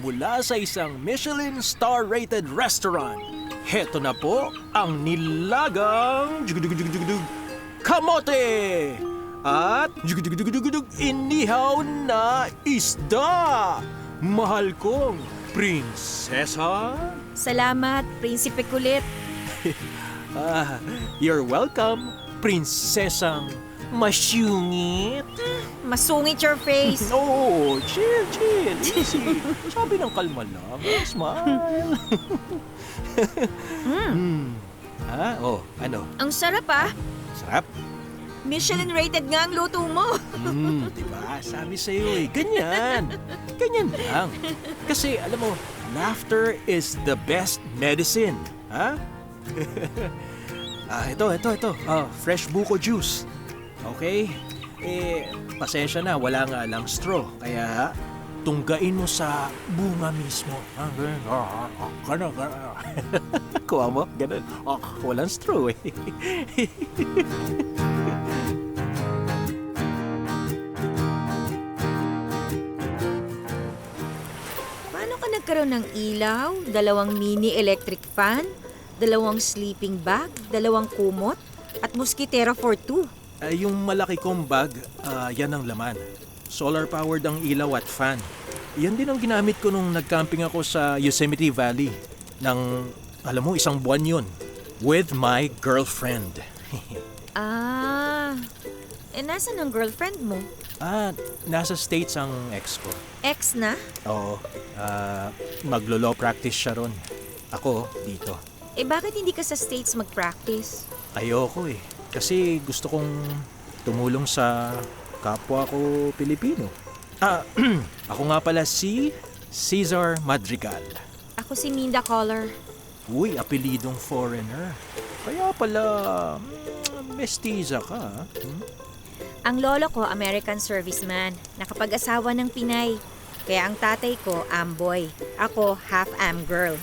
Mula sa isang Michelin star-rated restaurant, heto na po ang nilagang kamote at inihaw na isda. Mahal kong prinsesa. Salamat, prinsipe kulit. You're welcome, prinsesang masyungit. Masungit your face. Oh, chill. Easy. Sabi ng kalma lang. Smile. Ano? Ang sarap ah. Sarap? Michelin rated nga ang luto mo. Diba? Sabi sa'yo eh. Ganyan lang. Kasi alam mo, laughter is the best medicine. Ha? Ito. Fresh buko juice. Okay? Pasensya na, wala nga lang straw. Kaya, tunggain mo sa bunga mismo. Ganun. Kuha mo? Ganun. Walang straw eh. Paano ka nagkaroon ng ilaw, 2 mini electric fan, 2 sleeping bag, 2 kumot, at muskitera for 2? Yung malaki kong bag, yan ang laman. Solar-powered ang ilaw at fan. Yan din ang ginamit ko nung nag-camping ako sa Yosemite Valley. Alam mo, 1 buwan yun. With my girlfriend. Nasaan ang girlfriend mo? Nasa States ang ex ko. Ex na? Oo. Maglo-law practice siya ron. Ako, dito. Bakit hindi ka sa States mag-practice? Ayoko eh. Kasi gusto kong tumulong sa kapwa ko Pilipino. Ako nga pala si Cesar Madrigal. Ako si Minda Collar. Uy, apelidong foreigner. Kaya pala, mestiza ka. Ang lolo ko, American serviceman, nakapag-asawa ng Pinay. Kaya ang tatay ko, Amboy. Ako, half-Am girl.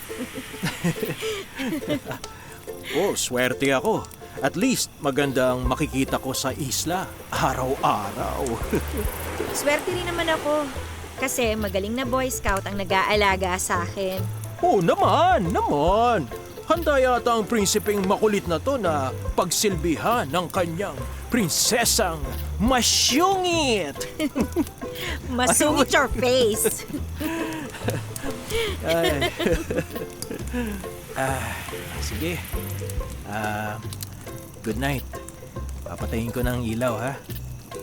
Oh, swerte ako. At least magandang makikita ko sa isla araw-araw. Swerte rin naman ako. Kasi magaling na Boy Scout ang nag-aalaga sa akin. Oh, naman. Handa yata ang prinsipeng makulit na to na pagsilbihan ng kanyang prinsesang masyungit. Masungit your face. Ay. Sige. Good night. Papatayin ko ng ilaw, ha?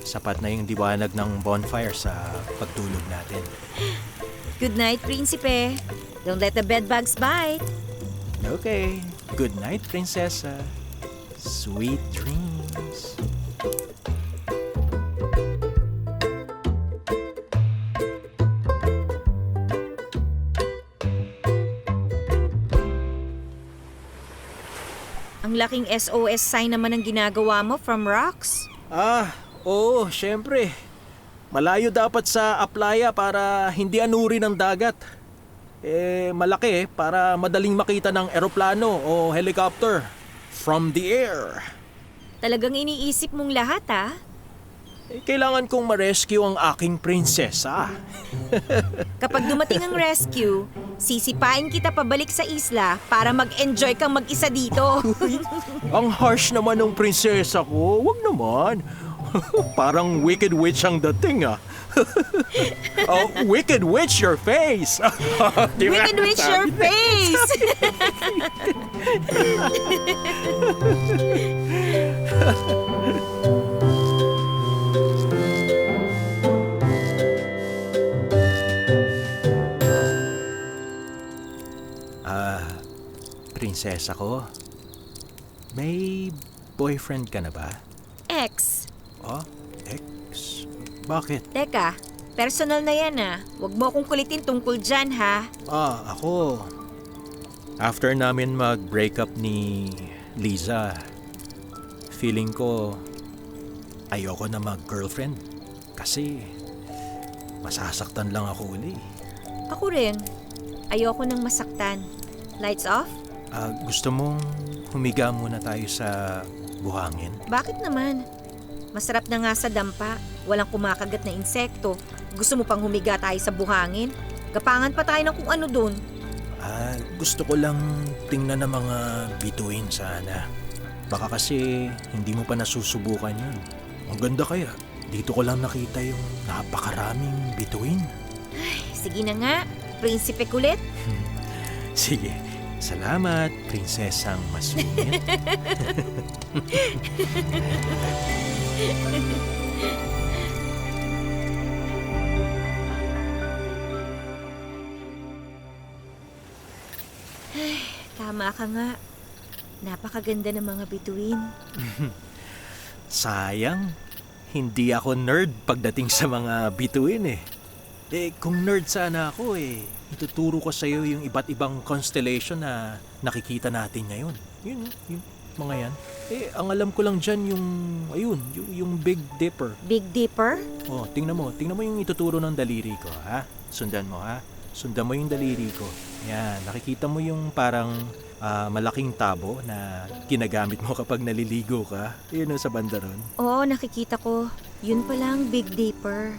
Sapat na yung liwanag ng bonfire sa pagtulog natin. Good night, Prinsipe. Don't let the bedbugs bite. Okay. Good night, Prinsesa. Sweet dreams. Ang laking SOS sign naman ang ginagawa mo from rocks. Oo, syempre. Malayo dapat sa aplaya para hindi anuri ng dagat. Malaki para madaling makita ng eroplano o helicopter from the air. Talagang iniisip mong lahat, ah. Kailangan kong ma-rescue ang aking prinsesa. Kapag dumating ang rescue, sisipain kita pabalik sa isla para mag-enjoy kang mag-isa dito. Ang harsh naman ng prinsesa ko. Wag naman. Parang Wicked Witch ang dating, ah. Oh, Wicked Witch your face! Diba? Wicked Witch your face! Prinsesa ko, may boyfriend ka na ba? Ex. Oh, ex? Bakit? Teka, personal na yan, ah. Huwag mo akong kulitin tungkol dyan, ha? Ako. After namin mag-break up ni Liza, feeling ko ayoko na mag-girlfriend. Kasi masasaktan lang ako uli. Ako rin. Ayoko nang masaktan. Lights off? Gusto mong humiga muna tayo sa buhangin? Bakit naman? Masarap na nga sa dampa. Walang kumakagat na insekto. Gusto mo pang humiga tayo sa buhangin? Gapangan pa tayo ng kung ano dun. Gusto ko lang tingnan ng mga bituin sana. Baka kasi hindi mo pa nasusubukan yun. Ang ganda kaya. Dito ko lang nakita yung napakaraming bituin. Sige na nga, prinsipe kulit. Sige. Salamat, prinsesang masungit. Tama ka nga. Napakaganda ng mga bituin. Sayang, hindi ako nerd pagdating sa mga bituin eh. Kung nerd sana ako ituturo ko sa iyo yung iba't ibang constellation na nakikita natin ngayon. Yun, mga yan. Ang alam ko lang dyan yung Big Dipper. Big Dipper? Oh, tingnan mo yung ituturo ng daliri ko, ha? Sundan mo, ha? Sundan mo yung daliri ko. Yan, nakikita mo yung parang malaking tabo na ginagamit mo kapag naliligo ka. Yun sa banda ron. Oo, nakikita ko. Yun pala ang Big Dipper.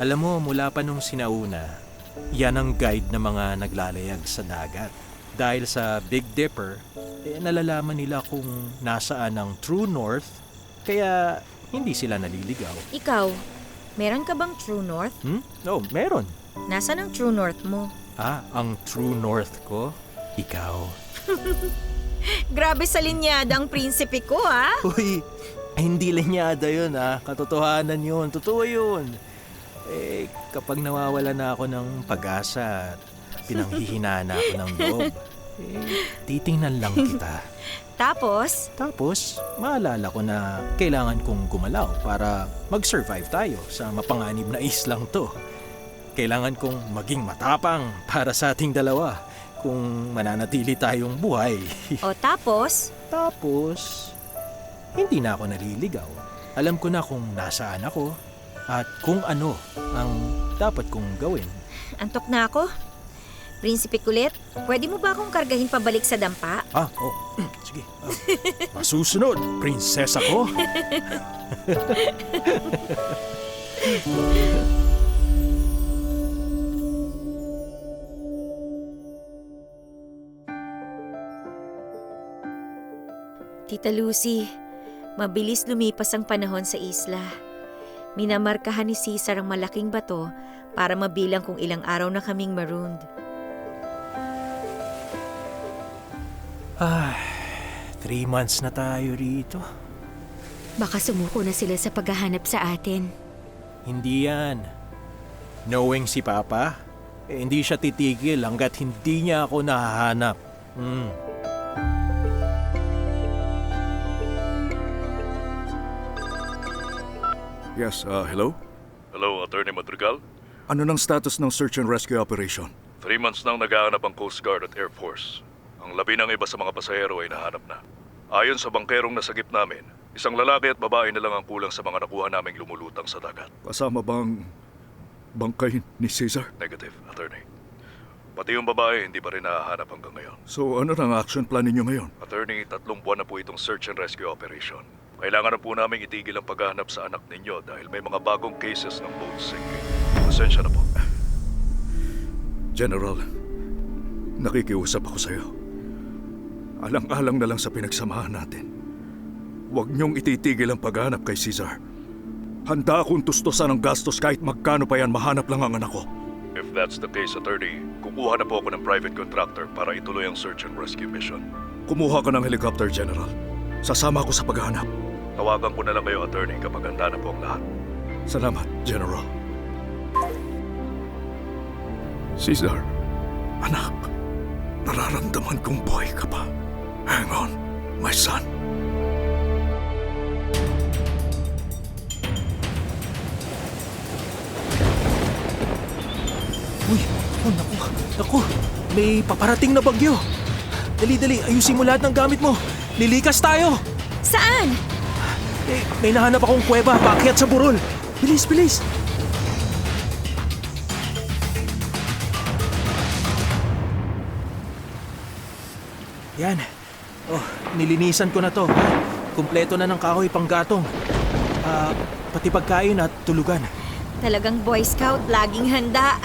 Alam mo, mula pa nung sinauna, yan ang guide ng mga naglalayag sa dagat. Dahil sa Big Dipper, nalalaman nila kung nasaan ang true north, kaya hindi sila naliligaw. Ikaw, meron ka bang true north? No, meron. Nasaan ang true north mo? Ang true north ko? Ikaw. Grabe sa linyada ang prinsipe ko, ha? Uy, hindi linyada yun, ha? Katotohanan yun. Totoo yun. Kapag nawawala na ako ng pag-asa at pinanghihinaan ako ng loob, titingnan lang kita. Tapos, maalala ko na kailangan kong gumalaw para mag-survive tayo sa mapanganib na islang to. Kailangan kong maging matapang para sa ating dalawa kung mananatili tayong buhay. o tapos, Tapos, hindi na ako naliligaw. alam ko na kung nasaan ako at kung ano ang dapat kong gawin. Antok na ako. Prinsipe Kulit, pwede mo ba akong kargahin pabalik sa dampa? Sige. Masusunod, prinsesa ko. Tita Lucy, mabilis lumipas ang panahon sa isla. Minamarkahan ni Cesar ang malaking bato para mabilang kung ilang araw na kaming marooned. 3 months na tayo rito. Baka sumuko na sila sa paghahanap sa atin. Hindi yan. Knowing si Papa, hindi siya titigil hanggat hindi niya ako nahahanap. Yes, hello? Hello, Attorney Madrigal. Ano ng status ng search and rescue operation? 3 months nang nag-aanap ang Coast Guard at Air Force. Ang labi ng iba sa mga pasahero ay nahanap na. Ayon sa bangkerong nasagip namin, isang lalaki at babae na lang ang kulang sa mga nakuha naming lumulutang sa dagat. Kasama bang bangkay ni Cesar? Negative, Attorney. Pati yung babae hindi pa rin nahahanap hanggang ngayon. So ano ang action plan ninyo ngayon? Attorney, 3 buwan na po itong search and rescue operation. Kailangan na po namin itigil ang paghahanap sa anak ninyo dahil may mga bagong cases ng boat sinking. Pasensya na po. General, nakikiusap ako sa iyo. Alang-alang na lang sa pinagsamahan natin. Huwag niyong ititigil ang paghahanap kay Cesar. Handa akong tustusan ang gastos kahit magkano pa yan mahanap lang ang anak ko. If that's the case, Attorney, kukuha na po ako ng private contractor para ituloy ang search and rescue mission. Kumuha ka ng helicopter, General. Sasama ako sa paghahanap. Tawagan ko na lang kayo, Attorney, kapag handa na po ang lahat. Salamat, General. Cesar, anak, nararamdaman kong buhay ka pa. Hang on, my son. Uy, naku, may paparating na bagyo. Dali, ayusin mo lahat ng gamit mo. Lilikas tayo. Saan? May nahanap akong kuweba, paakyat sa burol. Bilis. Yan. Nilinisan ko na to. Kumpleto na ng kahoy panggatong. Pati pagkain at tulugan. Talagang Boy Scout, laging handa.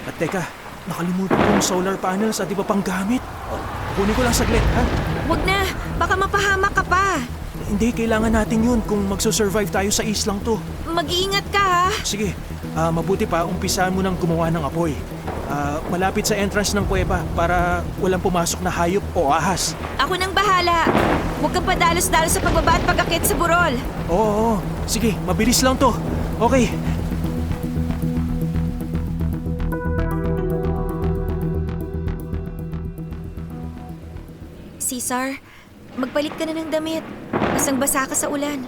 At teka, nakalimutan ko yung solar panels at iba pang gamit. Kunin ko lang saglit, ha? Huwag na, baka mapahamak ka pa. Hindi, kailangan natin yun kung magsusurvive tayo sa islang to. Mag-iingat ka, ha? Sige, mabuti pa, umpisahan mo nang gumawa ng apoy. Malapit sa entrance ng kuweba para walang pumasok na hayop o ahas. Ako nang bahala. Huwag kang padalos-dalos sa pagbaba at pag-akit sa burol. Oo, sige, mabilis lang to. Okay. Cesar, magpalit ka na ng damit. Basang-basa ka sa ulan.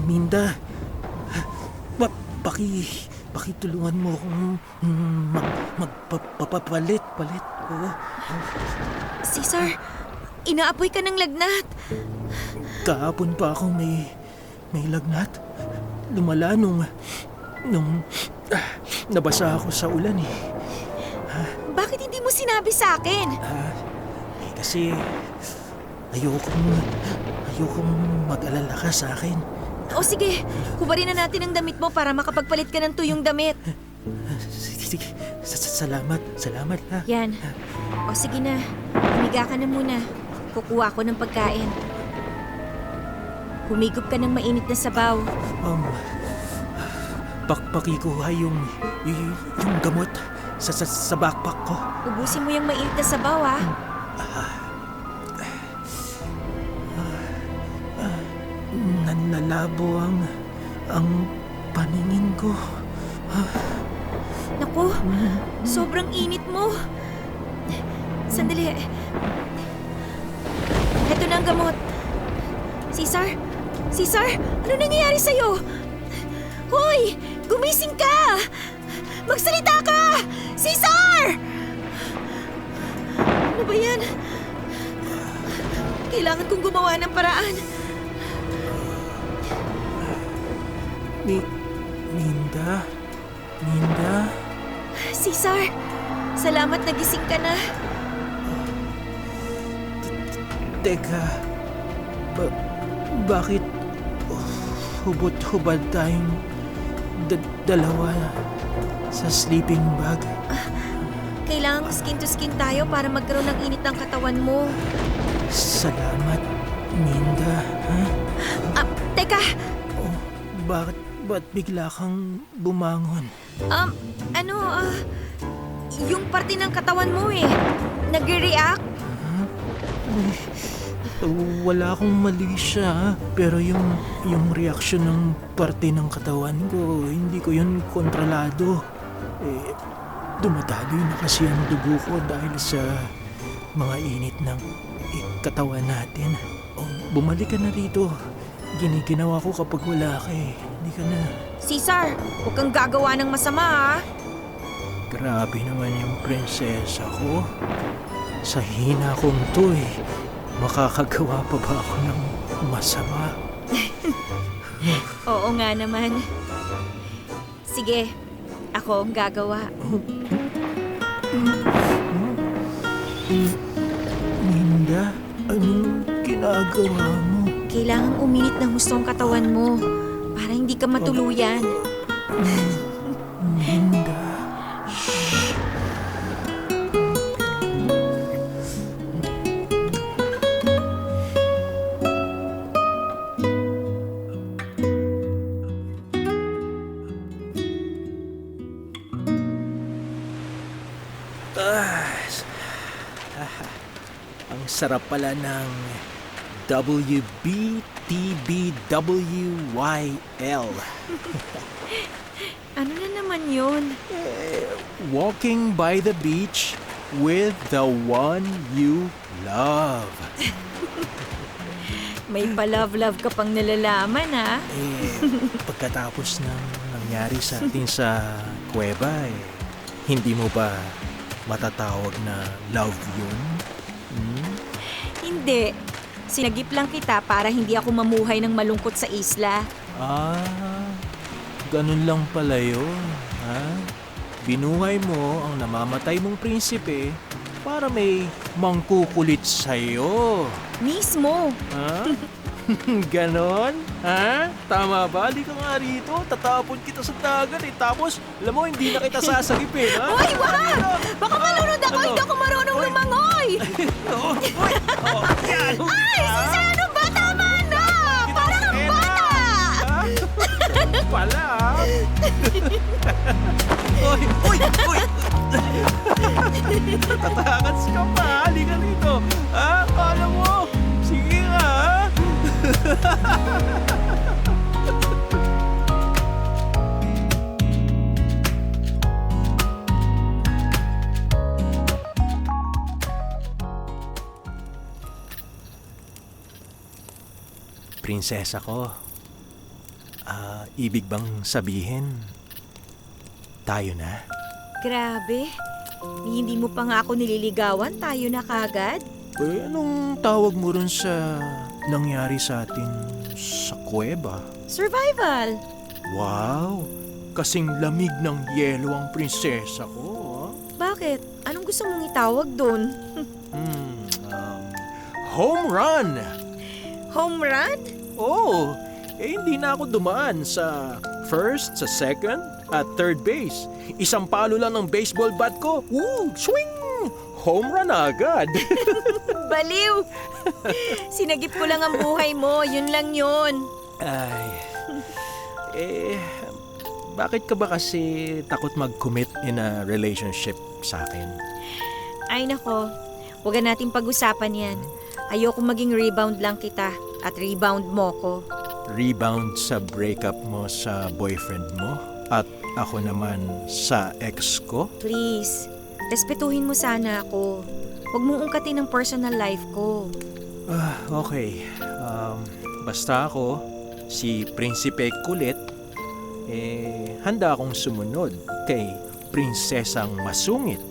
Minda, pakitulungan mo akong magpapalit. Cesar, inaapoy ka ng lagnat. Kahapon pa ako may lagnat. Lumala nung nabasa ako sa ulan eh. Bakit hindi mo sinabi sa akin? Kasi ayokong mag-alala ka sa akin. O sige, hubarin na natin ang damit mo para makapagpalit ka ng tuyong damit. Sige, salamat ha. Yan. O sige na, humiga ka na muna. Kukuha ko ng pagkain. Humigop ka ng mainit na sabaw. Pakikuha yung gamot sa backpack ko. Ubusin mo yung mainit na sabaw, ha? Nanlalabo ang paningin ko. Naku, sobrang init mo. Sandali. Ito na ang gamot. Cesar, ano nangyayari sa'yo? Hoy, gumising ka! Magsalita ka! Cesar! Ano ba yan? Kailangan kong gumawa ng paraan. Minda? Minda? Cesar, salamat nagising ka na. Teka, bakit hubot-hubad tayong dalawa sa sleeping bag? Kailangan skin to skin tayo para magkaroon ng init ng katawan mo. Salamat, Minda. Ha? Teka! Ba't bigla kang bumangon? Yung parte ng katawan mo nagre-react. Wala akong mali siya, pero yung reaksyon ng parte ng katawan ko, hindi ko yun kontrolado. Dumadaloy na kasi ang dugo ko dahil sa mga init ng katawan natin. Bumalik ka na rito. Giniginawa ko kapag wala ka Hindi ka na. Cesar, huwag kang gagawa ng masama ha. Grabe naman yung prinsesa ko. Sa hina kong to makakagawa pa ba ako ng masama? Oo nga naman. Sige, ako ang gagawa. Minda, anong ginagawa mo? Kailangang uminit ng husto ang katawan mo para hindi ka matuluyan. Minda. Ang sarap pala ng WBTBWYL. Ano na naman yun? Walking by the beach with the one you love. May pa-love-love ka pang nalalaman ha? Pagkatapos ng nangyari sa atin sa kuweba, hindi mo ba matatawag na love yun? Hindi. Sinagip lang kita para hindi ako mamuhay ng malungkot sa isla. Ganun lang pala yun, ha? Binuhay mo ang namamatay mong prinsipe para may mangkukulit sa'yo. Mismo. Ha? Ganon? Ha? Tama ba? Di ka nga rito. Tatapon kita sa dagat tapos, alam mo, hindi na kita sasagipin, ha? Uy, wag! Baka malunod ako! Hindi ako marunong lumangoy! Yan! Ay, Susano ba? Tama na! Parang ang bata! Pala, ha? Uy! Tatakas ka pa! Halika rito! Ha? Kala mo? Sige nga, ha? Prinsesa ko, ibig bang sabihin, tayo na? Grabe. Hindi mo pa nga ako nililigawan. Tayo na kagad. Anong tawag mo ron sa nangyari sa atin sa kuweba? Survival. Wow! Kasing lamig ng yelo ang prinsesa ko, ha? Bakit? Anong gusto mong itawag doon? Home run! Home run? Oh, hindi na ako dumaan sa first, sa second, at third base. Isang palo lang ng baseball bat ko. Woo! Swing! Home run agad. Baliw! Sinagip ko lang ang buhay mo. Yun lang yun. Bakit ka ba kasi takot mag-commit in a relationship sa akin? Ay nako, huwag natin pag-usapan yan. Ayoko maging rebound lang kita at rebound mo ko. Rebound sa breakup mo sa boyfriend mo? At ako naman sa ex ko? Please, respetuhin mo sana ako. Huwag mong ungkatin ang personal life ko. Okay. Basta ako, si Prinsipe Kulit, handa akong sumunod kay Prinsesang Masungit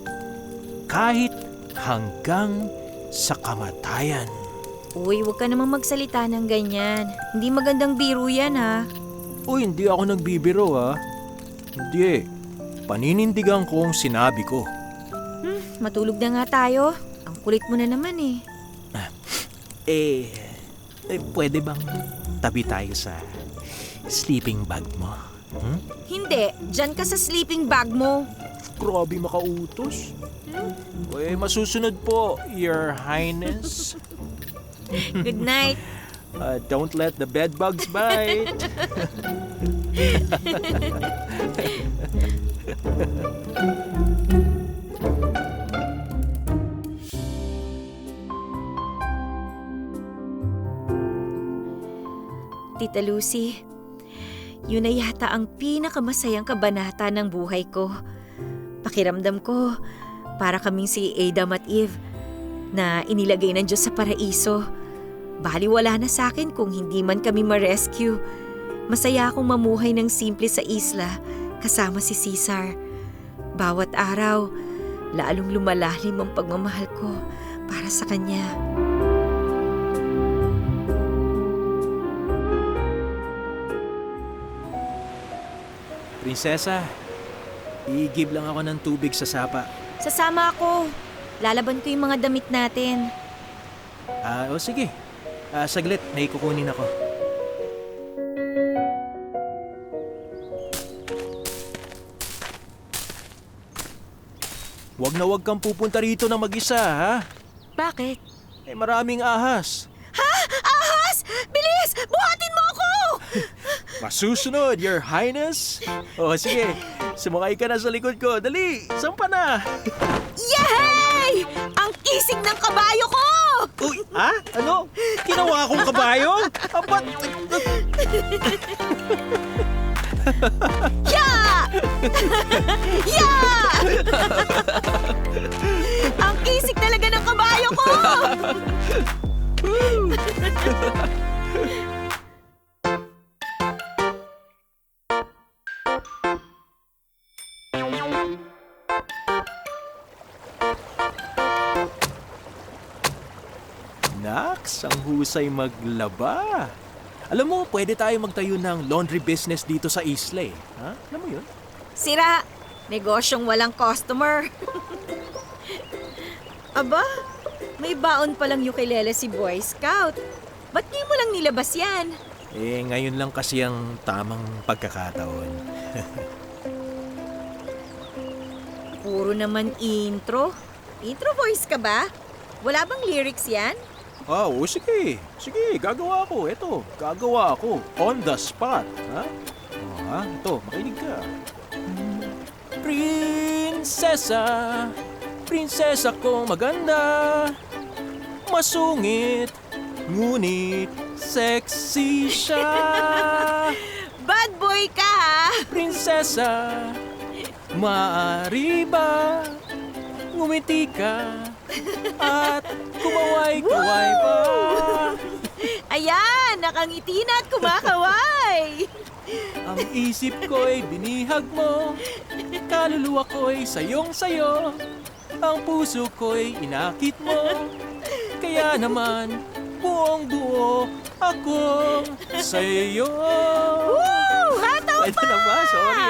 kahit hanggang sa kamatayan. Uy, huwag ka namang magsalita ng ganyan. Hindi magandang biro yan, ha? Uy, hindi ako nagbibiro ha. Hindi. Paninindigan ko ang sinabi ko. Matulog na nga tayo. Ang kulit mo na naman eh. Pwede bang tabi tayo sa sleeping bag mo? Hindi, dyan ka sa sleeping bag mo. Grabe makautos. Masusunod po, Your Highness. Good night. Don't let the bed bugs bite. Tita Lucy, yun na yata ang pinakamasayang kabanata ng buhay ko. Pakiramdam ko, para kaming si Adam at Eve na inilagay ng Diyos sa paraiso. Baliwala na sa akin kung hindi man kami ma-rescue. Masaya akong mamuhay ng simple sa isla kasama si Cesar. Bawat araw, lalong lumalalim ang pagmamahal ko para sa kanya. Prinsesa, i-give lang ako ng tubig sa sapa. Sasama ako. Lalaban ko yung mga damit natin. Sige. Saglit, may kukunin ako. Huwag kang pupunta rito na mag-isa, ha? Bakit? Maraming ahas. Ahas! Bilis! Buhatin mo ako! Masusunod, Your Highness. Sige. Sumakay ka na sa likod ko. Dali, sampa na. Yay! Ang isig ng kabayo ko! Uy, ano? Ginawa akong kabayo? Apat! Yeah! Yeah! Ang isig talaga ng kabayo ko! Naks, ang husay maglaba. Alam mo, pwede tayo magtayo ng laundry business dito sa isla eh. Ha? Alam mo yun? Sira! Negosyong walang customer. Aba, may baon palang ukulele si Boy Scout. Ba't di mo lang nilabas yan? Ngayon lang kasi ang tamang pagkakataon. Puro naman intro. Intro voice ka ba? Wala bang lyrics yan? Sige. Sige, gagawa ako. Ito, gagawa ako. On the spot. Ha? Ito, makinig ka. Prinsesa, prinsesa kong maganda, masungit, ngunit sexy siya. Bad boy ka ha? Prinsesa, maaari ba ngumiti ka at kumaway-kaway pa? Ayan, nakangiti na at kumakaway. Ang isip ko'y binihag mo, kaluluwa ko'y sayong-sayo, ang puso ko'y inakit mo, kaya naman buong-buo akong sa'yo. Woo! Hataw Pwede na ba? Sorry.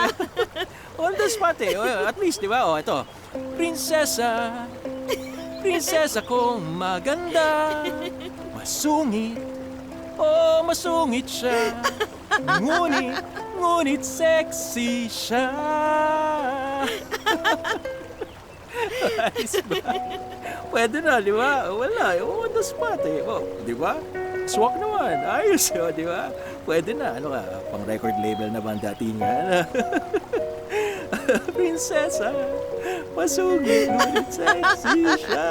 On the spot eh. At least, di ba? Ito. Prinsesa, prinsesa kong maganda, masungit, masungit siya, ngunit sexy siya. Ayos ba? Pwede na, di ba? Wala, on the spot eh. Di ba? Swak naman. Ayos yun, di ba? Pwede na. Ano ka, pang record label na ba ang datingan? Prinsesa, masungit, ngunit sexy siya.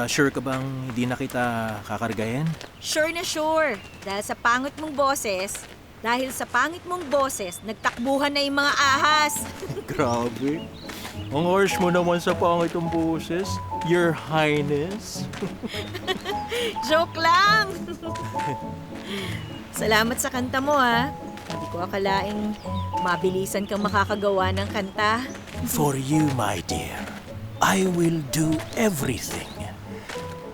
Sure ka bang hindi na kita kakargayan? Sure na sure. Dahil sa pangit mong boses, nagtakbuhan na yung mga ahas. Grabe. Ang harsh mo naman sa pangit ang boses, Your Highness. Joke lang! Salamat sa kanta mo, ha? Hindi ko akalaing mabilisan kang makakagawa ng kanta. For you, my dear, I will do everything.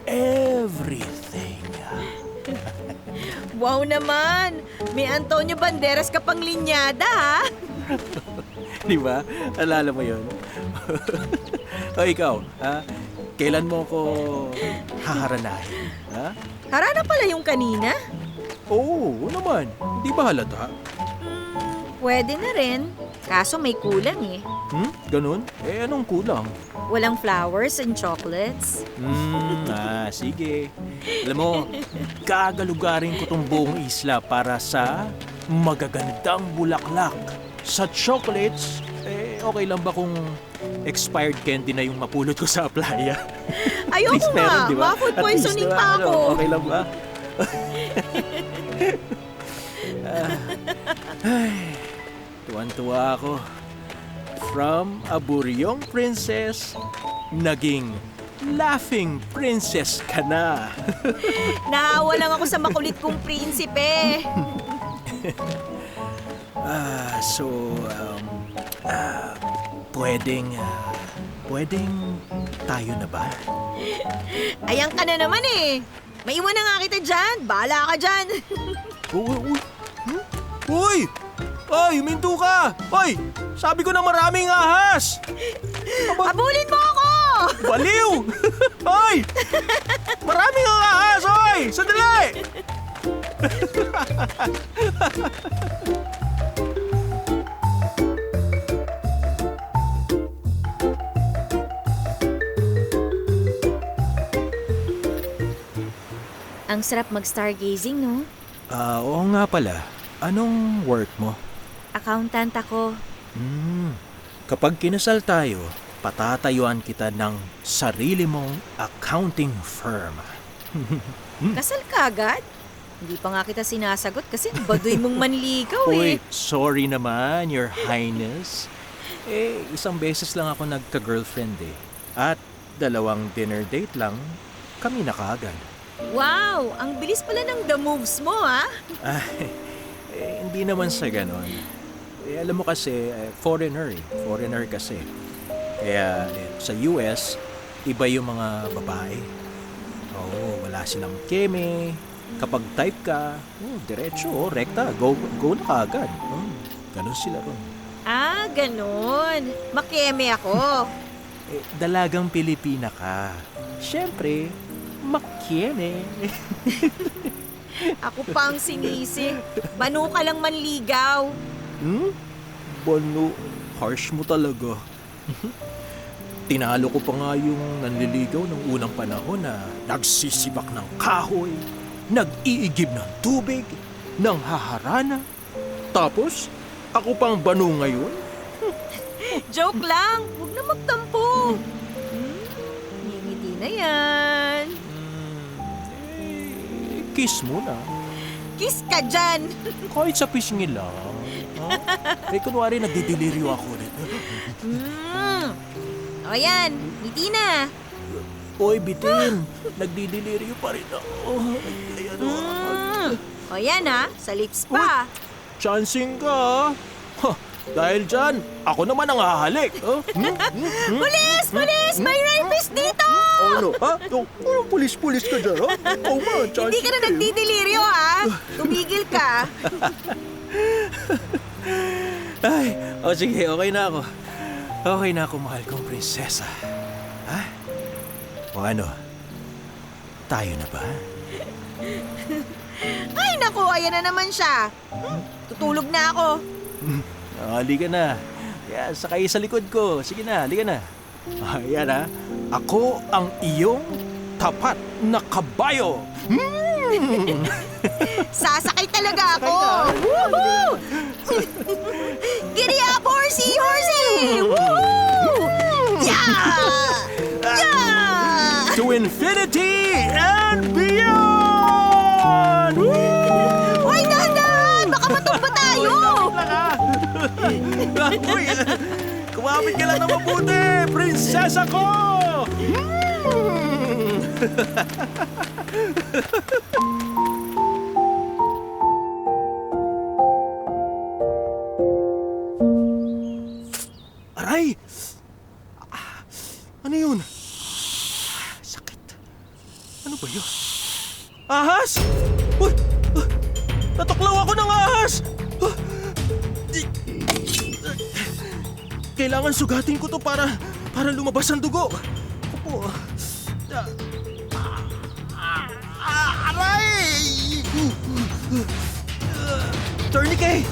Everything. Wow naman! May Antonio Banderas ka pang linyada, ha? Di ba? Alala mo yun? O ikaw, ha? Kailan mo ko haharanahin? Ha? Harana pala yung kanina? Oo, naman. Hindi ba halata? Pwede na rin. Kaso may kulang eh. Ganun? Eh, anong kulang? Walang flowers and chocolates. Sige. Alam mo, gagalugarin ko tong buong isla para sa magagandang bulaklak. Sa chocolates, okay lang ba kung expired candy na yung mapulot ko sa playa? Ayoko At least meron, nga! di ba? Ma-food At least, poisoning di ba? pa ako. Okay lang ba? Ay, tuwan-tuwa ako. From a buryong princess, naging laughing princess ka na. Naawa lang ako sa makulit kong prinsipe. Pwedeng tayo na ba? Ayan ka na naman eh. Maiwan na nga kita dyan. Bahala ka dyan. Uy! Ay, huminto ka! Ay! Sabi ko na maraming ahas! Habulin mo ako! Baliw! Ay! Maraming ahas! Ay! Sandali! Ang sarap mag-stargazing, no? Oo nga pala. Anong work mo? Accountant ako. Kapag kinasal tayo, patatayuan kita ng sarili mong accounting firm. Kasal ka agad? Hindi pa nga kita sinasagot kasi baduy mong manligaw eh. Uy, sorry naman, Your Highness. Isang beses lang ako nagka-girlfriend eh. At 2 dinner date lang, kami na kaagad. Wow! Ang bilis pala ng the moves mo, ha? Hindi naman sa ganon. Alam mo kasi, foreigner kasi. Kaya sa US, iba yung mga babae. Oo, wala silang keme. Kapag type ka, diretso, rekta, go na kaagad. Ganon sila ron. Ah, ganon. Makeme ako. Dalagang Pilipina ka. Siyempre, makiene. Ako pa ang sinisi. Banu ka lang manligaw. Bano, harsh mo talaga. Tinalo ko pa nga yung nanliligaw ng unang panahon na nagsisibak ng kahoy, nag-iigib ng tubig, nang haharana. Tapos, ako pang banu ngayon? Joke lang. Huwag na magtampo. Ngingiti na yan. Kiss mo na. Kiss ka dyan. Kahit sa pisngin lang. Kunwari nagdidelirio ako ulit. O yan, ngiti na. Oy, bitin. Nagdidelirio pa rin ako. Ayan o. O yan ha, sa lips pa. Chancing ka. Dahil dyan, ako naman ang hahalik. Pulis! Pulis! May rapist dito! Ano? Ha? Anong pulis-pulis ka dyan, ha? Hindi ka na nagdidelirio, ha? Tumigil ka. Ay, sige, okay na ako. Okay na ako, mahal kong prinsesa. Ha? O ano? Tayo na ba? Ay, naku, ayan na naman siya. Tutulog na ako. Halika na. Yan, sakay sa likod ko. Sige na, halika na. Ayan ha. Ako ang iyong tapat na kabayo. Sasakay talaga ako. Woohoo! Giddy up, horsey, horsey! Woohoo! Yeah! Yeah! To infinity and beyond! Hoy, dahan-dahan! Baka matumba tayo! Uy, Kumapit ka lang na mabuti, prinsesa ko! Aray! Ano yun? Sakit. Ano ba yun? Ahas! Uy! Natuklaw ako ng ahas! Kailangan sugatin ko to para lumabas ang dugo. Opo. Aray! Tourniquet!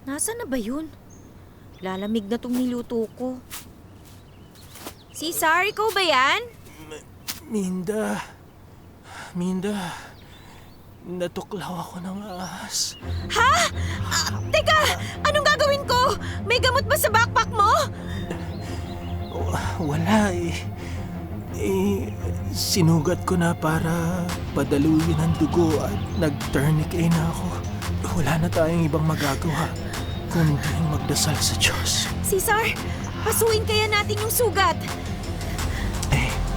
Nasaan na ba yun? Lalamig na tong niluto ko. Cesar, ikaw ba yan? Minda, natuklaw ako ng ahas. Ha? Teka, anong gagawin ko? May gamot ba sa backpack mo? Wala eh. Sinugat ko na para padaluyin ang dugo at nag-tourniquet na ako. Wala na tayong ibang magagawa kundi magdasal sa Diyos. Cesar, pasuin kaya natin yung sugat.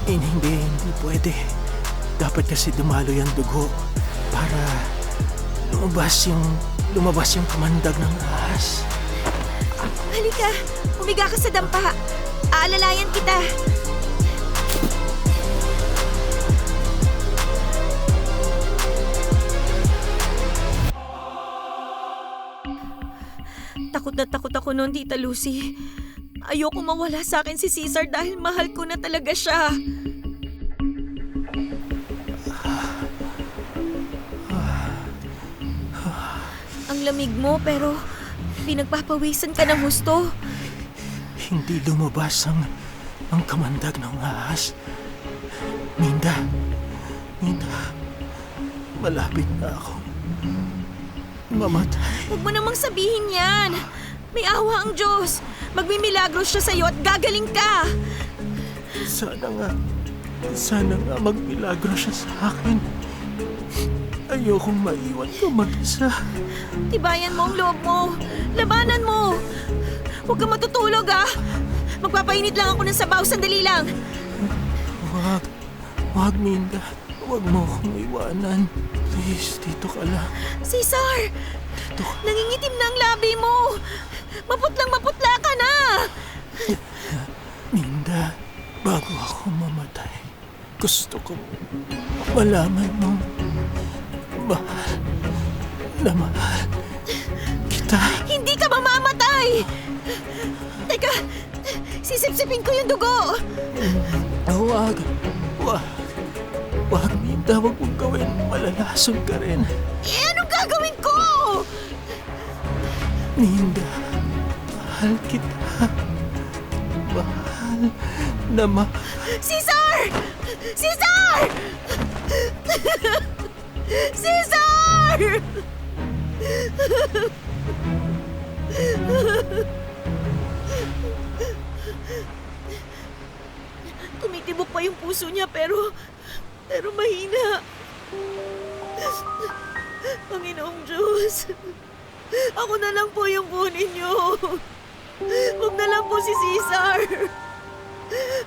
Hindi pwede. Dapat kasi dumalo yung dugo para lumabas yung kamandag ng ahas. Halika, humiga ka sa dampa. Aalalayan kita. Takot na takot ako noon, Tita Lucy. Ayoko mawala sa akin si Cesar dahil mahal ko na talaga siya. Ang lamig mo pero pinagpapawisan ka ng husto. Hindi lumabas ang kamandag ng ahas. Minda, malapit na ako mamatay. Huwag mo namang sabihin yan. May awa ang Diyos. Magmimilagro siya sa'yo at gagaling ka. Sana nga magmilagro siya sa akin. Ayokong maiwan ka mag-isa. Tibayan mo ang loob mo. Labanan mo. Huwag ka matutulog, ah. Magpapainit lang ako ng sabaw. Sandali lang. Wag, Minda. Huwag mo akong iwanan. Please, dito ka lang. Cesar! Dito ka. Nangingitim na ang labi mo. Maputla ka na. Minda, bago ako mamatay, gusto ko malaman mong mahal na mahal kita. Hindi ka mamamatay. Teka, sisipsipin ko yung dugo. Wag, Minda, wag mong gawin. Malalason ka rin. Anong gagawin ko? Minda, mahal kita. Mahal na mahal. Cesar! Cesar! Cesar! Tumitibok pa yung puso niya pero mahina. Panginoong Diyos, ako na lang po yung kunin niyo. Huwag na lang po si Cesar.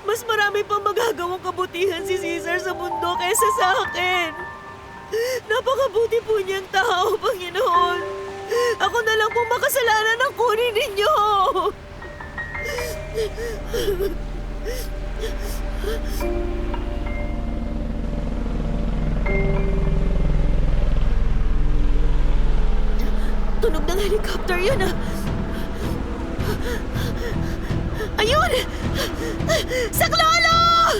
Mas marami pang magagawang kabutihan si Cesar sa mundo kaysa sa akin. Napakabuti po niyang tao, Panginoon. Ako na lang po makasalanan ng kunin ninyo. Tunog ng helicopter yun, ah. Ayun! Saklolo!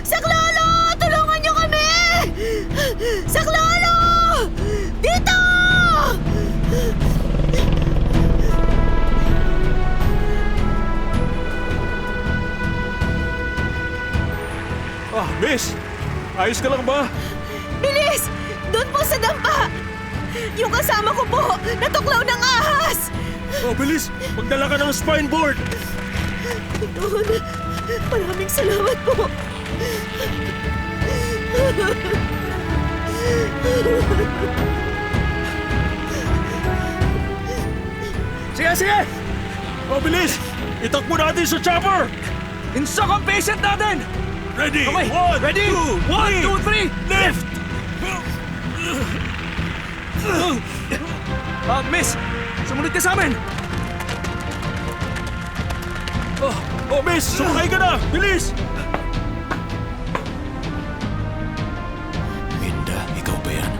Saklolo! Tulungan niyo kami! Saklolo! Dito! Miss! Ayos ka lang ba? Bilis! Doon po sa dampa! Yung kasama ko po, natuklaw ng ahas! Oh, bilis! Magdala ka ng spine board! Doon, maraming salamat po. Sige, sige! Oh, bilis! Itakbo natin sa chopper! Insock ang patient natin! Ready! Okay, ready? 1, 2, 3, lift! Miss! Sumunod ka sa amin! Oh, miss! Sumakay ka na! Bilis! Minda, ikaw ba yan?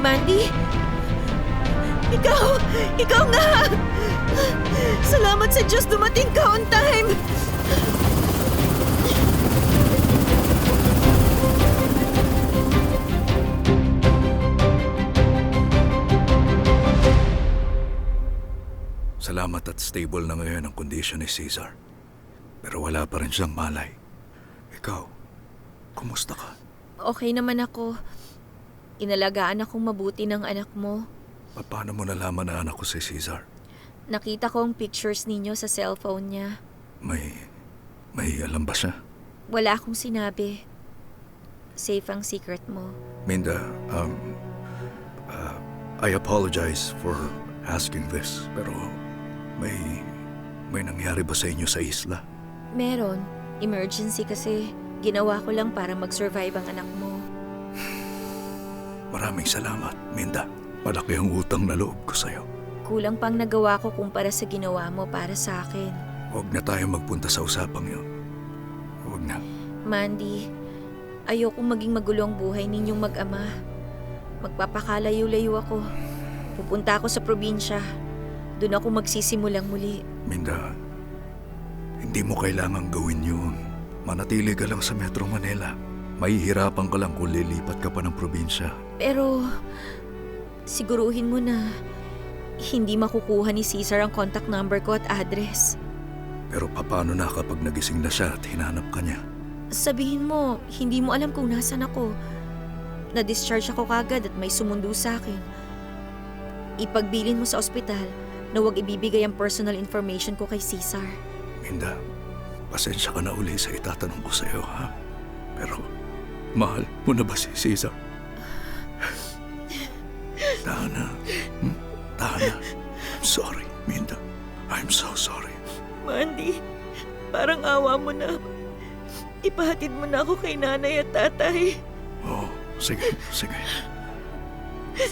Mandy? Ikaw nga! Salamat sa Diyos, dumating ka on time! Salamat at stable na ngayon ang kondisyon ni Cesar. Pero wala pa rin siyang malay. Ikaw, kumusta ka? Okay naman ako. Inalagaan akong mabuti ng anak mo. Paano mo nalaman na anak ko si Cesar? Nakita ko ang pictures ninyo sa cellphone niya. May alam ba siya? Wala akong sinabi. Safe ang secret mo. Minda, I apologize for asking this, pero may nangyari ba sa inyo sa isla? Meron. Emergency kasi. Ginawa ko lang para mag-survive ang anak mo. Maraming salamat, Minda. Malaki ang utang na loob ko sa'yo. Kulang pang nagawa ko kumpara sa ginawa mo para sa akin. Huwag na tayo magpunta sa usapang yun. Huwag na. Mandy, ayokong maging magulo ang buhay ninyong mag-ama. Magpapakalayo-layo ako. Pupunta ako sa probinsya. Doon ako magsisimulang muli. Minda, hindi mo kailangang gawin yun. Manatili ka lang sa Metro Manila. Mahihirapan ka lang kung lilipat ka pa ng probinsya. Pero, siguruhin mo na hindi makukuha ni Cesar ang contact number ko at address. Pero paano na kapag nagising na siya at hinanap ka niya? Sabihin mo, hindi mo alam kung nasan ako. Na-discharge ako kagad at may sumundo sa akin. Ipagbilin mo sa ospital na huwag ibibigay ang personal information ko kay Cesar. Minda, pasensya ka na uli sa itatanong ko sa'yo, ha? Pero, mahal mo na ba si Cesar? Dana. Dana. I'm sorry, Minda. I'm so sorry. Mandy, parang awa mo na. Ipahatid mo na ako kay nanay at tatay. Oo, sige.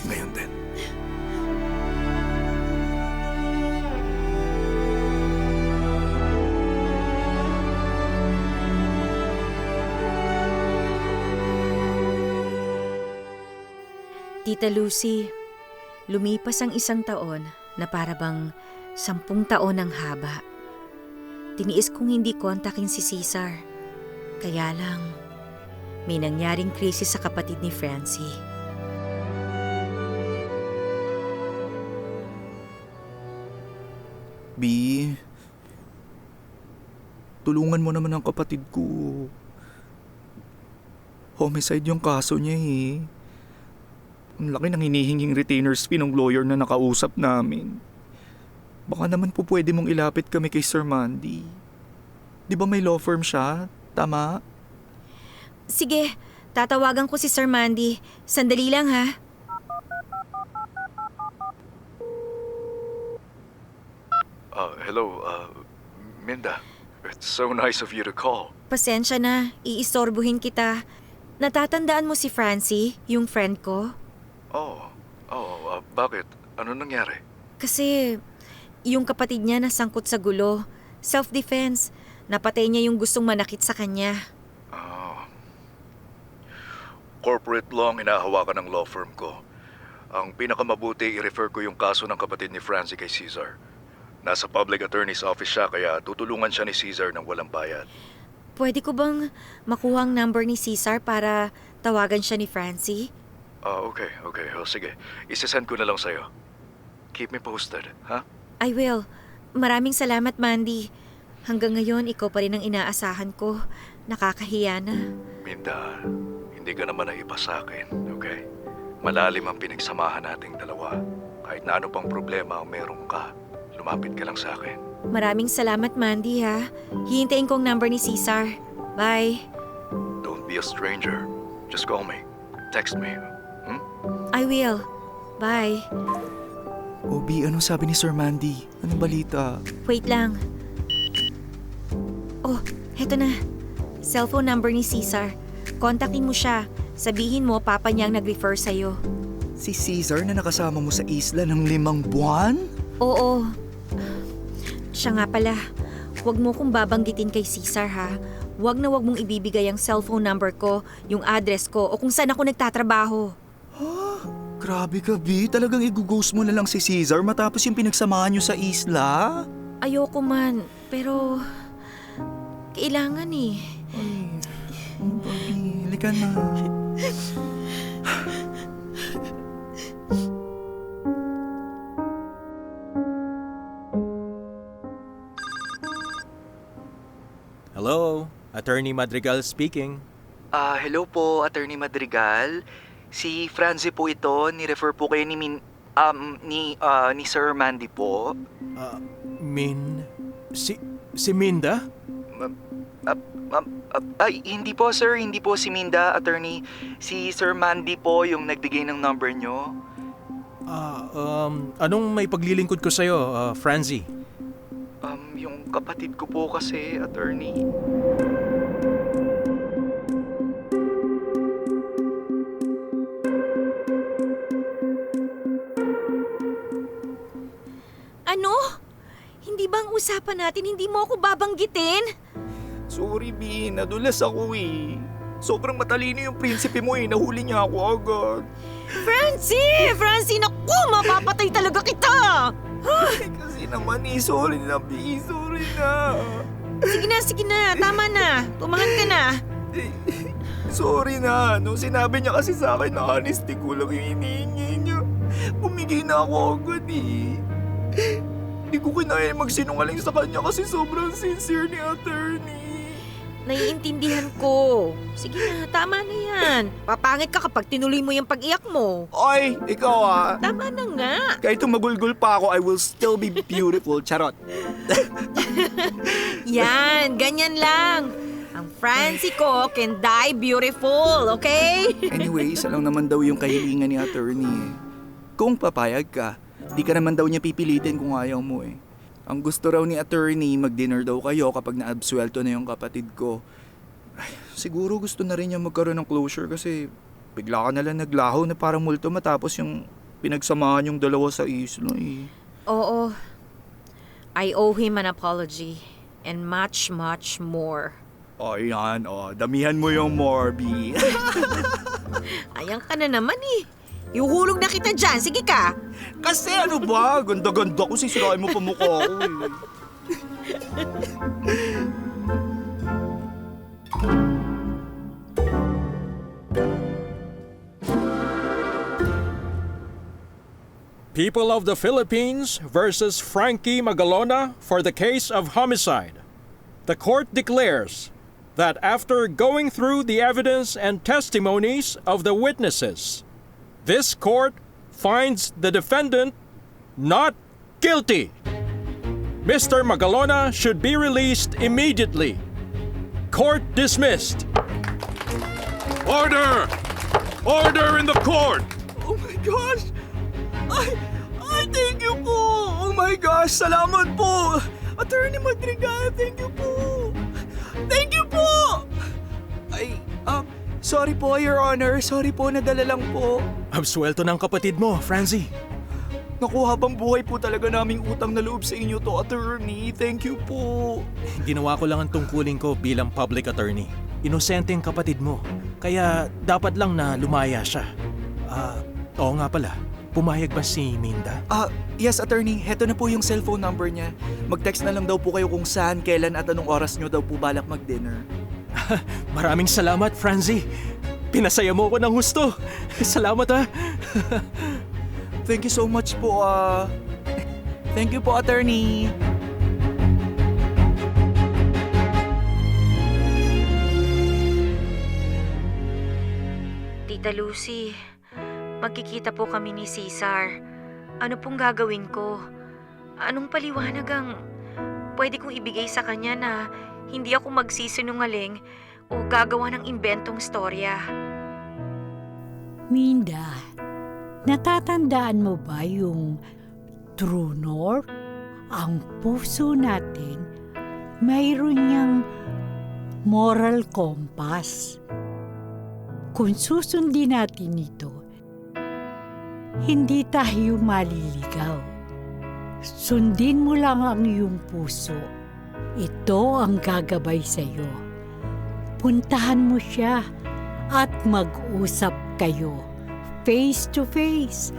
Ngayon din. Tita Lucy, lumipas ang 1 taon na para bang 10 taon ang haba. Tiniis kong hindi kontakin si Cesar. Kaya lang, may nangyaring krisis sa kapatid ni Francie. B, tulungan mo naman ang kapatid ko. Homicide yung kaso niya eh. Ang laki ng hinihinging retainers fee ng lawyer na nakausap namin. Baka naman po pwede mong ilapit kami kay Sir Mandy. Di ba may law firm siya? Tama? Sige, tatawagan ko si Sir Mandy. Sandali lang ha. Hello, Minda. It's so nice of you to call. Pasensya na, iistorbuhin kita. Natatandaan mo si Francie, yung friend ko? Bakit? Ano nangyari? Kasi yung kapatid niya nasangkot sa gulo. Self-defense. Napatay niya yung gustong manakit sa kanya. Corporate law ang hinahawakan ng law firm ko. Ang pinakamabuti, i-refer ko yung kaso ng kapatid ni Francie kay Cesar. Nasa public attorney's office siya kaya tutulungan siya ni Cesar ng walang bayad. Pwede ko bang makuha ang number ni Cesar para tawagan siya ni Francie? Okay. Sige. Isasend ko na lang sa'yo. Keep me posted, ha? I will. Maraming salamat, Mandy. Hanggang ngayon, ikaw pa rin ang inaasahan ko. Nakakahiya na. Minda, hindi ka naman naiba sa akin, okay? Malalim ang pinagsamahan nating dalawa. Kahit na ano pang problema ang meron ka, lumapit ka lang sa akin. Maraming salamat, Mandy, ha? Hihintayin ko ang number ni Cesar. Bye. Don't be a stranger. Just call me. Text me. I will. Bye. Obi, anong sabi ni Sir Mandy? Anong balita? Wait lang. Oh, heto na. Cellphone number ni Cesar. Kontakin mo siya. Sabihin mo, papa niya ang nag-refer sa'yo. Si Cesar na nakasama mo sa isla ng 5 buwan? Oo. Siya nga pala. Huwag mo kong babanggitin kay Cesar, ha? Huwag na huwag mong ibibigay ang cellphone number ko, yung address ko, o kung saan ako nagtatrabaho. Grabe ka, B. Talagang i-ghost mo na lang si Cesar matapos yung pinagsamahan nyo sa isla? Ayoko man, pero kailangan eh. Ay, Bobby, halika na. Hello, Attorney Madrigal speaking. Hello po, Attorney Madrigal. Si Francie po ito, ni-refer po kayo ni Sir Mandy po. Si Minda? Ay, hindi po sir, hindi po si Minda, attorney. Si Sir Mandy po yung nagbigay ng number nyo. Anong may paglilingkod ko sa'yo, Francie? Yung kapatid ko po kasi, attorney. Ano? Hindi ba ang usapan natin hindi mo ako babanggitin? Sorry, B. Nadulas ako eh. Sobrang matalino yung prinsipe mo eh. Nahuli niya ako agad. Francie, naku! Mapapatay talaga kita! Kasi naman eh. Sorry na, B. Sorry na. Sige na. Tama na. Tumangan ka na. Sorry na. Nung sinabi niya kasi sa akin na honesty ko lang yung hinihingi niya. Bumigay na ako agad eh. Hindi ko kinaya magsinungaling sa kanya kasi sobrang sincere ni attorney. Naiintindihan ko. Sige na, tama na yan. Papangit ka kapag tinuloy mo yung pag-iyak mo. Oy, ikaw ah. Tama na nga. Kahit tumagulgol pa ako, I will still be beautiful. Charot. Yan, ganyan lang. Ang Francie ko can die beautiful, okay? Anyway, isa lang naman daw yung kahilingan ni attorney. Kung papayag ka, di ka naman daw niya pipilitin kung ayaw mo eh. Ang gusto raw ni attorney, mag-dinner daw kayo kapag naabsuelto na yung kapatid ko. Ay, siguro gusto na rin niya magkaroon ng closure kasi bigla ka nalang naglaho na parang multo matapos yung pinagsamahan yung dalawa sa isla eh. Oo. I owe him an apology and much, much more. Ayan, damihan mo yung Morby. Ayan ka na naman eh. Iuhulog na kita dyan. Sige ka. Kasi ano ba? Ganda-ganda ko, sisirain mo pa mukha ko eh. People of the Philippines versus Frankie Magalona for the case of homicide. The court declares that after going through the evidence and testimonies of the witnesses, this court finds the defendant not guilty. Mr. Magalona should be released immediately. Court dismissed. Order! Order in the court! Oh my gosh! Ay, thank you po! Oh my gosh, salamat po! Attorney Madrigal, thank you po! Thank you po! Ay, sorry po, Your Honor. Sorry po, nadala lang po. Absuelto ng kapatid mo, Francie. Naku, habang buhay po talaga naming utang na loob sa inyo to, attorney. Thank you po. Ginawa ko lang ang tungkulin ko bilang public attorney. Inosente ang kapatid mo, kaya dapat lang na lumaya siya. Oo nga pala, pumayag ba si Minda? Yes, attorney. Heto na po yung cellphone number niya. Mag-text na lang daw po kayo kung saan, kailan at anong oras nyo daw po balak mag-dinner. Maraming salamat, Francie. Pinasaya mo ko ng husto. Salamat ha. Thank you so much po. Thank you po, attorney. Tita Lucy, magkikita po kami ni Cesar. Ano pong gagawin ko? Anong paliwanag ang pwede kong ibigay sa kanya na hindi ako magsisinungaling o gagawa ng imbentong storya? Minda, natatandaan mo ba yung true north? Ang puso natin, mayroon niyang moral compass. Kung susundin natin ito, hindi tayo maliligaw. Sundin mo lang ang iyong puso. Ito ang gagabay sa iyo. Puntahan mo siya at mag-usap kayo face to face.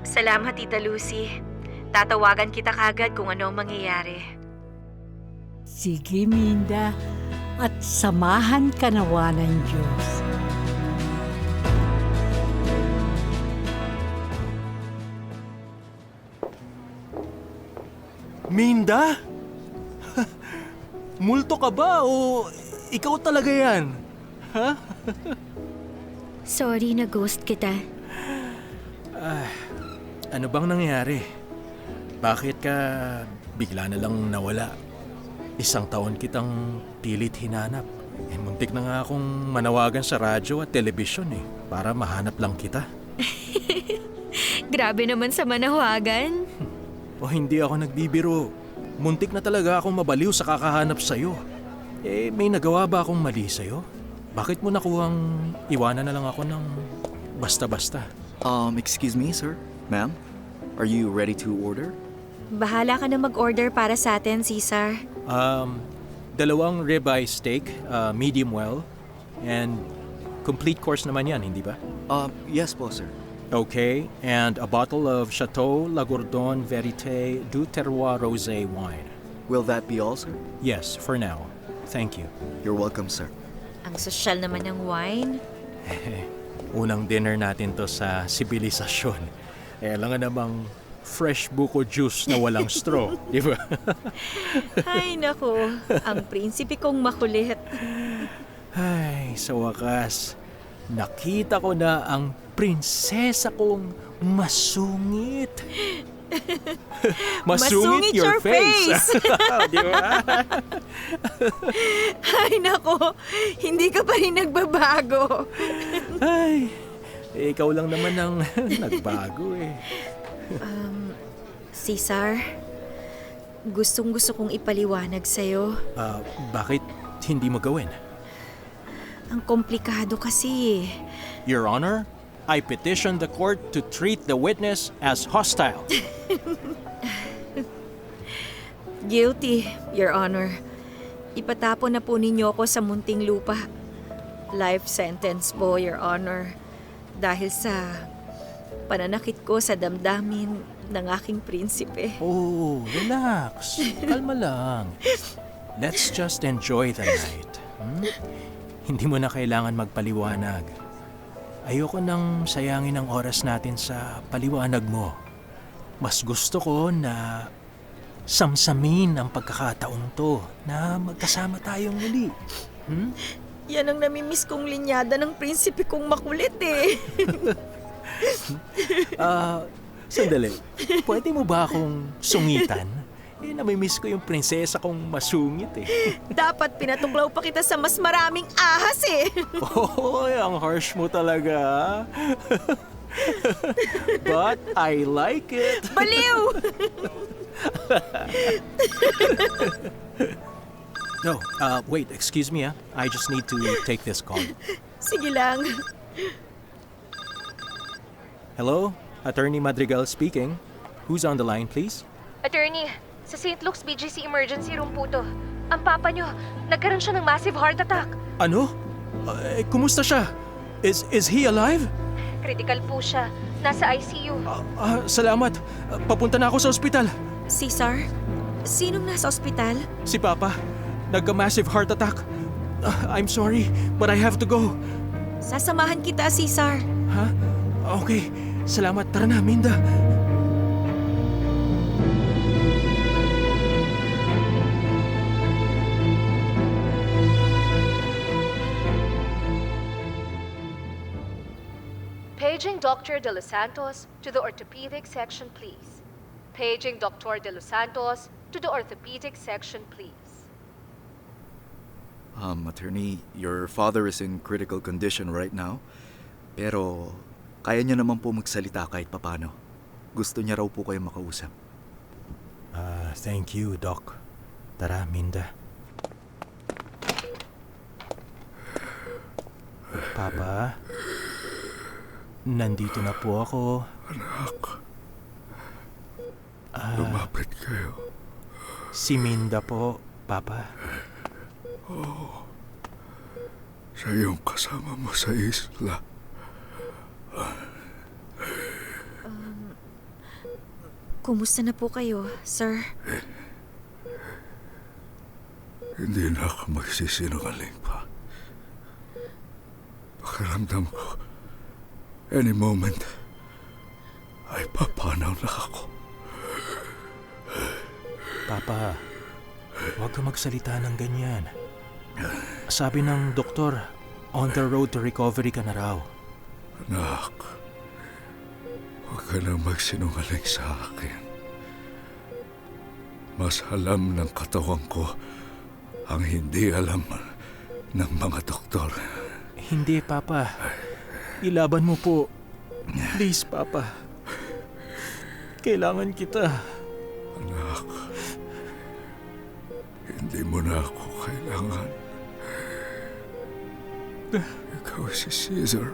Salamat, Tita Lucy. Tatawagan kita kagad kung ano ang mangyayari. Sige, Minda, at samahan ka nawa ng Diyos. Minda? Multo ka ba o ikaw talaga yan? Ha? Sorry na ghost kita. Ano bang nangyari? Bakit ka bigla na lang nawala? 1 taon kitang pilit hinanap. Muntik na nga akong manawagan sa radyo at telebisyon para mahanap lang kita. Grabe naman sa manawagan. O hindi ako nagbibiro. Muntik na talaga akong mabaliw sa kakahanap sa'yo. May nagawa ba akong mali sa'yo? Bakit mo nakuhang iwanan na lang ako ng basta-basta? Excuse me, sir? Ma'am? Are you ready to order? Bahala ka na mag-order para sa atin, Cesar. 2 ribeye steak, medium well, and complete course naman yan, hindi ba? Yes po, sir. Okay, and a bottle of Chateau Lagordon Verité du Terroir Rosé wine. Will that be all, sir? Yes, for now. Thank you. You're welcome, sir. Ang sosyal naman ng wine. Unang dinner natin to sa sibilisasyon. Alam nga namang fresh buko juice na walang straw, di ba? Ay, nako. Ang prinsipe kong makulit. Ay, sa wakas, nakita ko na ang prinsesa kong masungit. Masungit your face. Di ba? Ay, nako. Hindi ka pa rin nagbabago. Ay, ikaw lang naman ang nagbago Cesar, gustong-gusto kong ipaliwanag sa'yo. Bakit hindi mo gawin? Ang komplikado kasi. Your Honor, I petition the court to treat the witness as hostile. Guilty, Your Honor. Ipatapon na po ninyo ako sa munting lupa. Life sentence po, Your Honor. Dahil sa pananakit ko sa damdamin ng aking prinsipe. Oh, relax. Kalma lang. Let's just enjoy the night. Hindi mo na kailangan magpaliwanag. Ayoko nang sayangin ang oras natin sa paliwanag mo. Mas gusto ko na samsamin ang pagkakataong to na magkasama tayong muli. Yan ang namimiss kong linyada ng prinsipe kong makulit Sandali. Pwede mo ba akong sungitan? Namimiss ko yung prinsesa kong masungit Dapat pinatuklaw pa kita sa mas maraming ahas Oy, ang harsh mo talaga. But I like it. Baliw! No, wait, excuse me I just need to take this call. Sige lang. Hello, Attorney Madrigal speaking. Who's on the line, please? Attorney, sa St. Luke's BGC emergency room po to. Ang papa nyo, nagkaroon siya ng massive heart attack. Ano? Kumusta siya? Is he alive? Critical po siya. Nasa ICU. Salamat. Papunta na ako sa ospital. Cesar, sinong nasa ospital? Si Papa. Nagka-massive heart attack. I'm sorry, but I have to go. Sasamahan kita, Cesar. Ha? Okay. Salamat. Tara na, Minda. Paging Dr. De Los Santos to the orthopedic section, please. Paging Dr. De Los Santos to the orthopedic section, please. Attorney, your father is in critical condition right now. Pero kaya niya naman po magsalita kahit papano. Gusto niya raw po kayo makausap. Thank you, Doc. Tara, Minda. Papa, nandito na po ako. Anak, lumapit kayo. Si Minda po, Papa. Siya yung kasama mo sa isla. Kumusta na po kayo, sir? Hindi na ako magsisinungaling pa. Pakiramdam ko, any moment, ay papanaw na ako. Papa, huwag ka magsalita ng ganyan. Sabi ng doktor, on the road to recovery ka na raw. Anak, huwag ka na magsinungaling sa akin. Mas alam ng katawan ko ang hindi alam ng mga doktor. Hindi, Papa. Ilaban mo po. Please, Papa. Kailangan kita. Anak, hindi mo na ako kailangan. Ikaw si Caesar.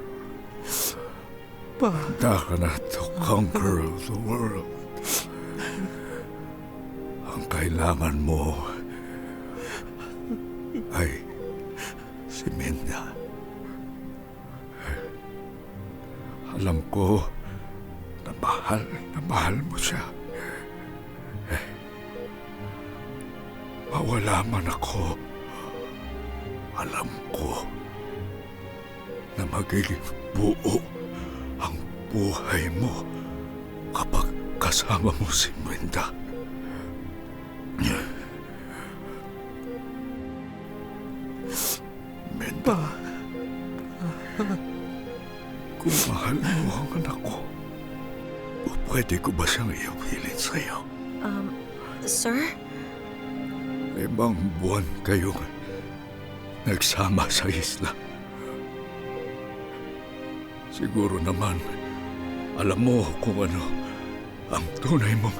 Handa ka na to conquer the world. Ang kailangan mo ay si Minda. Alam ko na mahal mo siya. Mawala man ako, alam ko na magiging buo ang buhay mo kapag kasama mo si Minda. Minda, kung mahal mo ang anak ko, pwede ko ba siyang iawilin sa'yo? Sir? 5 buwan kayong nagsama sa isla. Siguro naman, alam mo kung ano ang tunay mong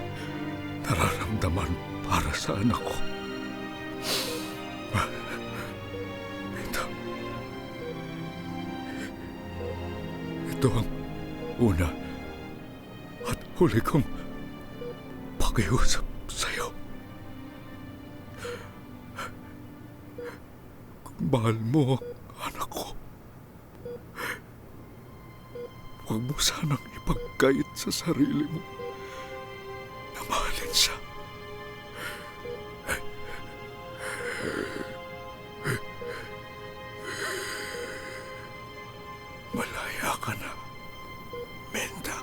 nararamdaman para sa anak ko. Ito ang una at huli kong pakiusap sa'yo. Kung mahal mo ang anak ko, huwag mo sanang ipagkait sa sarili mo na mahalin siya. Malaya ka na, Minda.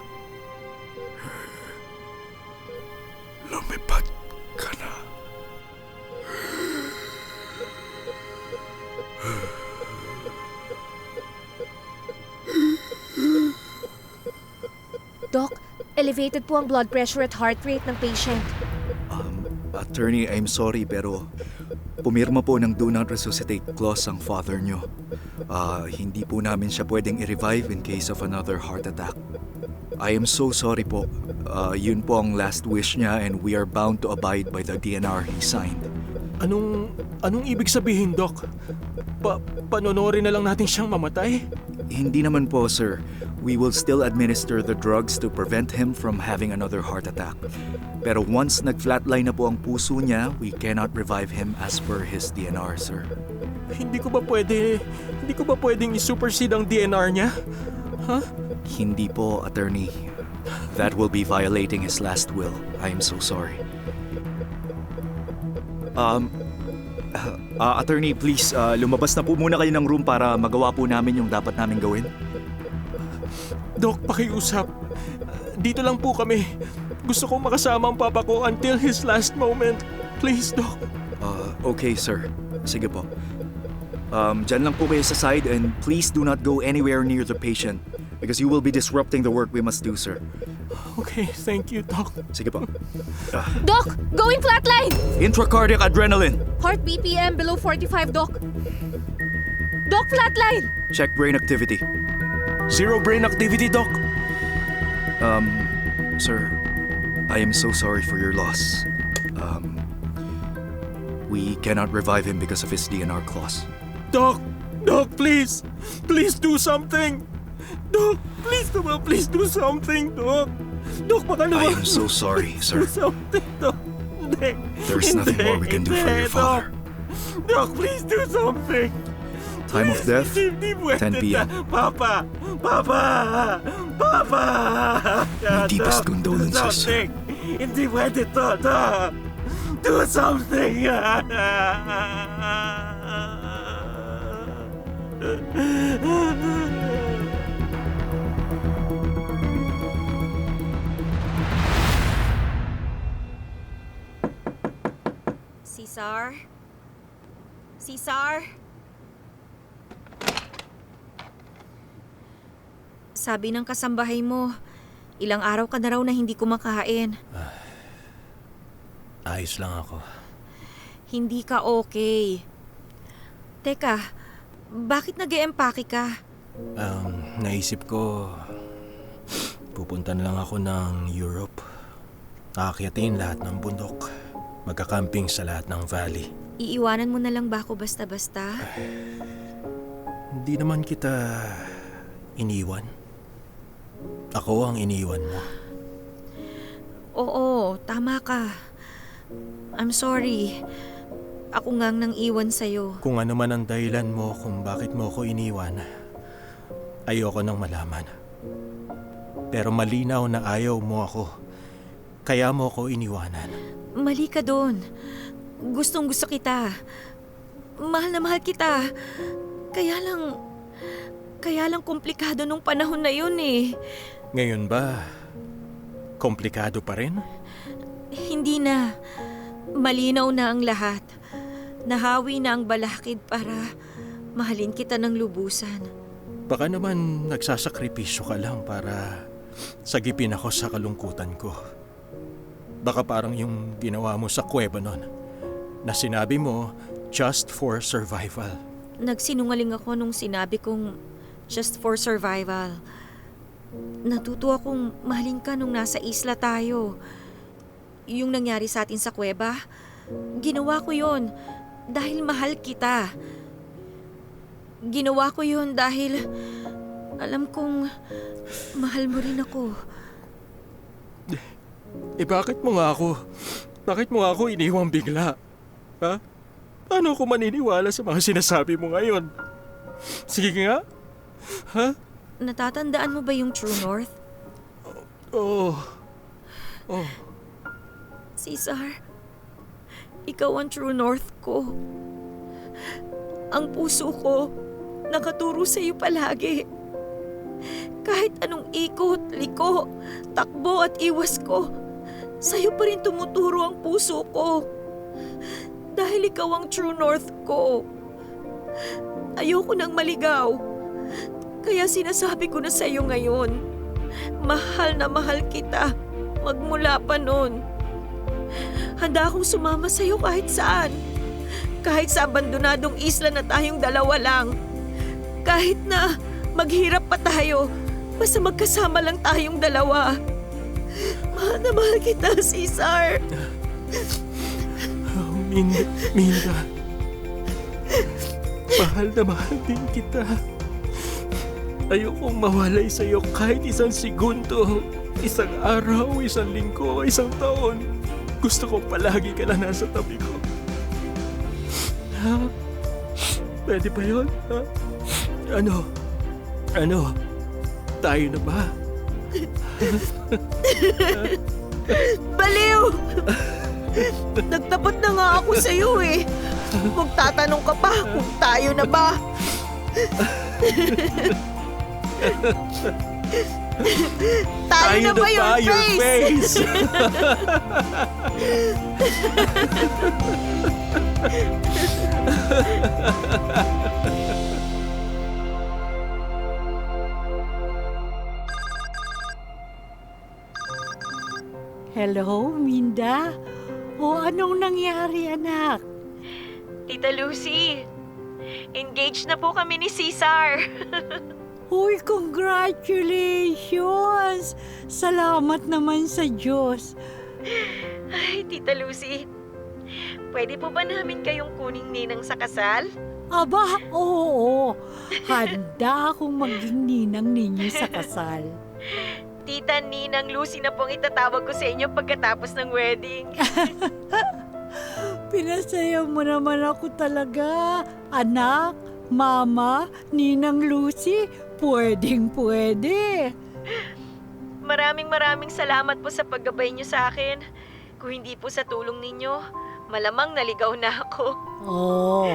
Lumipad ka na. Doc, elevated po ang blood pressure at heart rate ng patient. Attorney, I'm sorry pero pumirma po ng do not resuscitate clause ang father nyo. Hindi po namin siya pwedeng i-revive in case of another heart attack. I am so sorry po. Yun po ang last wish niya and we are bound to abide by the DNR he signed. Anong ibig sabihin, Doc? Panonorin na lang natin siyang mamatay? Hindi naman po, sir. We will still administer the drugs to prevent him from having another heart attack. Pero once nag-flatline na po ang puso niya, we cannot revive him as per his DNR, sir. Hindi ko ba pwedeng i-supersede ang DNR niya? Huh? Hindi po, attorney. That will be violating his last will. I am so sorry. Attorney, please, lumabas na po muna kayo ng room para magawa po namin yung dapat namin gawin. Doc, pakiusap. Dito lang po kami. Gusto kong makasama ang papa ko until his last moment. Please, Doc. Okay, sir. Sige po. Dyan lang po kayo sa side and please do not go anywhere near the patient. Because you will be disrupting the work we must do, sir. Okay, thank you, Doc. Sige po. Doc, going flatline! Intracardiac adrenaline. Heart BPM below 45, Doc. Doc, flatline! Check brain activity. Zero brain activity, Doc. Sir, I am so sorry for your loss. We cannot revive him because of his DNR clause. Doc, please. Please do something. Doc, please do something, Doc. Doc, baka I naman. am so sorry, sir. Do something, Doc. Hindi. There's nothing more we can do for your father. Doc, please do something. Time of death, Hindi pwede 10 p.m. Papa! My deepest condolences, sir. Something. Hindi pwede to, Doc. Do something. Cesar? Cesar? Sabi ng kasambahay mo, ilang araw ka na raw na hindi kumakain. Ayos lang ako. Hindi ka okay. Teka, bakit nag-e-empake ka? Naisip ko, pupunta na lang ako ng Europe. Aakyatin lahat ng bundok. Magka-camping sa lahat ng valley. Iiwanan mo na lang ba ako basta-basta? Hindi naman kita iniwan. Ako ang iniwan mo. Oo, tama ka. I'm sorry. Ako ngang nang iwan sa'yo. Kung ano man ang dahilan mo kung bakit mo ako iniwan, ayoko nang malaman. Pero malinaw na ayaw mo ako. Kaya mo ako iniwanan. Mali ka doon. Gustong gusto kita. Mahal na mahal kita. Kaya lang komplikado nung panahon na yun eh. Ngayon ba, komplikado pa rin? Hindi na. Malinaw na ang lahat. Nahawi na ang balakid para mahalin kita ng lubusan. Baka naman nagsasakripisyo ka lang para sagipin ako sa kalungkutan ko. Baka parang yung ginawa mo sa kuweba nun, na sinabi mo, just for survival. Nagsinungaling ako nung sinabi kong just for survival. Natuto akong mahalin ka nung nasa isla tayo. Yung nangyari sa atin sa kuweba, ginawa ko yon dahil mahal kita. Ginawa ko yon dahil alam kong mahal mo rin ako. Bakit mo nga ako iniwang bigla? Ha? Paano ako maniniwala sa mga sinasabi mo ngayon? Sige nga. Ha? Natatandaan mo ba yung True North? Oo. Cesar, ikaw ang True North ko. Ang puso ko, nakaturo sa iyo palagi. Kahit anong ikot, liko, takbo at iwas ko, sa'yo pa rin tumuturo ang puso ko. Dahil ikaw ang True North ko. Ayoko nang maligaw. Kaya sinasabi ko na sa'yo ngayon, mahal na mahal kita magmula pa noon. Handa akong sumama sa'yo kahit saan. Kahit sa abandonadong isla na tayong dalawa lang. Kahit na maghirap pa tayo, basta magkasama lang tayong dalawa. Mahal na mahal kita, Cesar. Oh, Minda. Mahal na mahal din kita. Ayokong mawalay sa'yo kahit isang segundo, isang araw, isang linggo, isang taon. Gusto ko palagi ka na nasa tabi ko. Ha? Pwede ba yun? Ha? Ano? Tayo na ba? Baliw! Nagtapat na nga ako sa'yo eh. Magtatanong ka pa kung tayo na ba? Tayo na ba your face? Hello, Minda. O anong nangyari, anak? Tita Lucy, engaged na po kami ni Cesar. Uy, congratulations! Salamat naman sa Diyos. Ay, Tita Lucy, pwede po ba namin kayong kuning ninang sa kasal? Aba, oo. Handa akong maging ninang ninyo sa kasal. Tita Ninang Lucy na pong itatawag ko sa inyo pagkatapos ng wedding. Pinasaya mo naman ako talaga. Anak, mama, Ninang Lucy, pwedeng-pwede. Maraming salamat po sa paggabay niyo sa akin. Kung hindi po sa tulong ninyo, malamang naligaw na ako. Oh,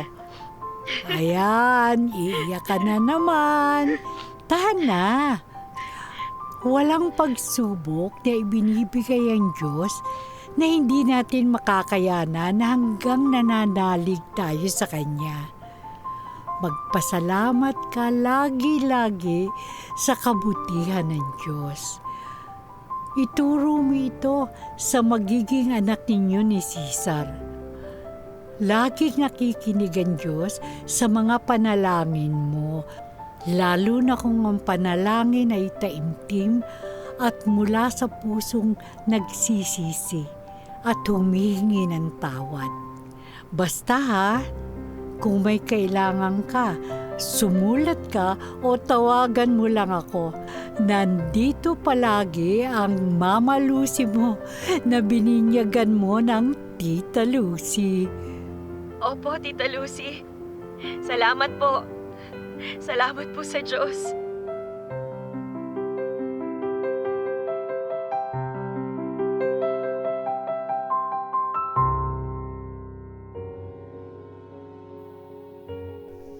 ayan, iiyak ka na naman. Tahan na. Walang pagsubok na ibinibigay ang Diyos na hindi natin makakayanan hanggang nananalig tayo sa Kanya. Magpasalamat ka lagi-lagi sa kabutihan ng Diyos. Ituro mo ito sa magiging anak ninyo ni Cesar. Laging nakikinig ang Diyos sa mga panalangin mo, lalo na kung ang panalangin ay taimtim at mula sa pusong nagsisisi at humihingi ng tawad. Basta ha, kung may kailangan ka, sumulat ka o tawagan mo lang ako. Nandito palagi ang Mama Lucy mo na bininyagan mo ng Tita Lucy. Opo, Tita Lucy. Salamat po. Salamat po sa Diyos.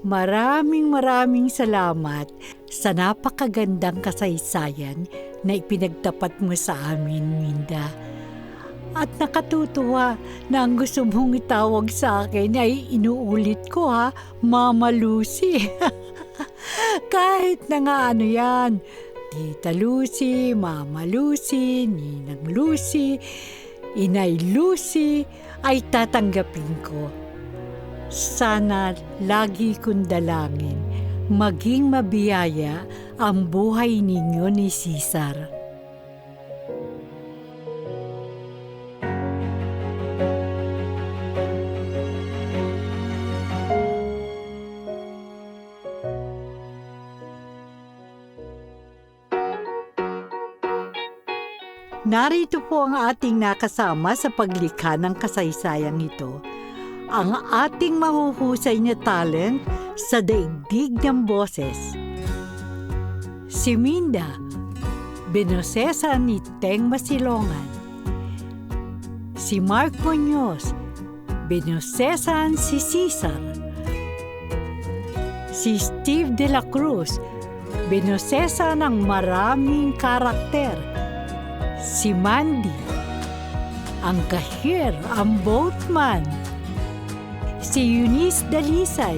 Maraming salamat sa napakagandang kasaysayan na ipinagtapat mo sa amin, Minda. At nakatutuwa na ang gusto mong itawag sa akin ay inuulit ko ha, Mama Lucy. Kahit na nga ano yan, Tita Lucy, Mama Lucy, Ninang Lucy, Inay Lucy, ay tatanggapin ko. Sana lagi kong dalangin, maging mabiyaya ang buhay ninyo ni Cesar. Narito po ang ating nakasama sa paglikha ng kasaysayang ito. Ang ating mahuhusay na talent sa daigdig ng boses. Si Minda, binosesa ni Teng Masilongan. Si Mark Muñoz, binosesan si Cesar. Si Steve de la Cruz, binosesa ng maraming karakter. Si Mandy, ang cashier, ang boatman. Si Eunice Dalisay,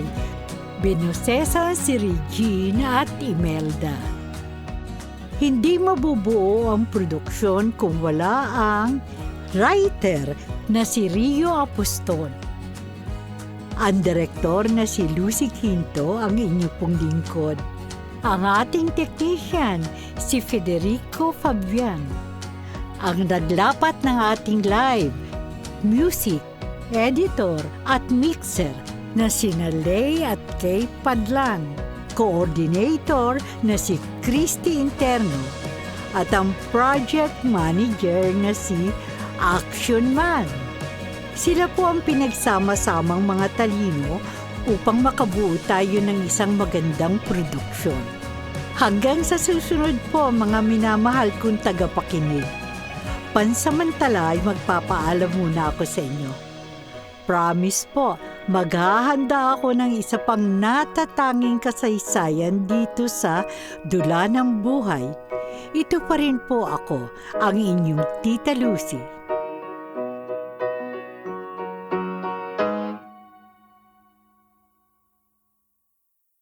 binosesa si Regina at Imelda. Hindi mabubuo ang produksyon kung wala ang writer na si Rio Apostol. Ang direktor na si Lucy Quinto ang inyo pong lingkod. Ang ating technician, si Federico Fabian. Ang naglapat ng ating live, music, editor at mixer na sina Lay at Kate Padlan, coordinator na si Christy Interno, at ang project manager na si Action Man. Sila po ang pinagsama-samang mga talino upang makabuo tayo ng isang magandang produksyon. Hanggang sa susunod po, mga minamahal kong tagapakinig. Pansamantala ay magpapaalam muna ako sa inyo. Promise po, maghahanda ako ng isa pang natatanging kasaysayan dito sa Dula ng Buhay. Ito pa rin po ako, ang inyong Tita Lucy.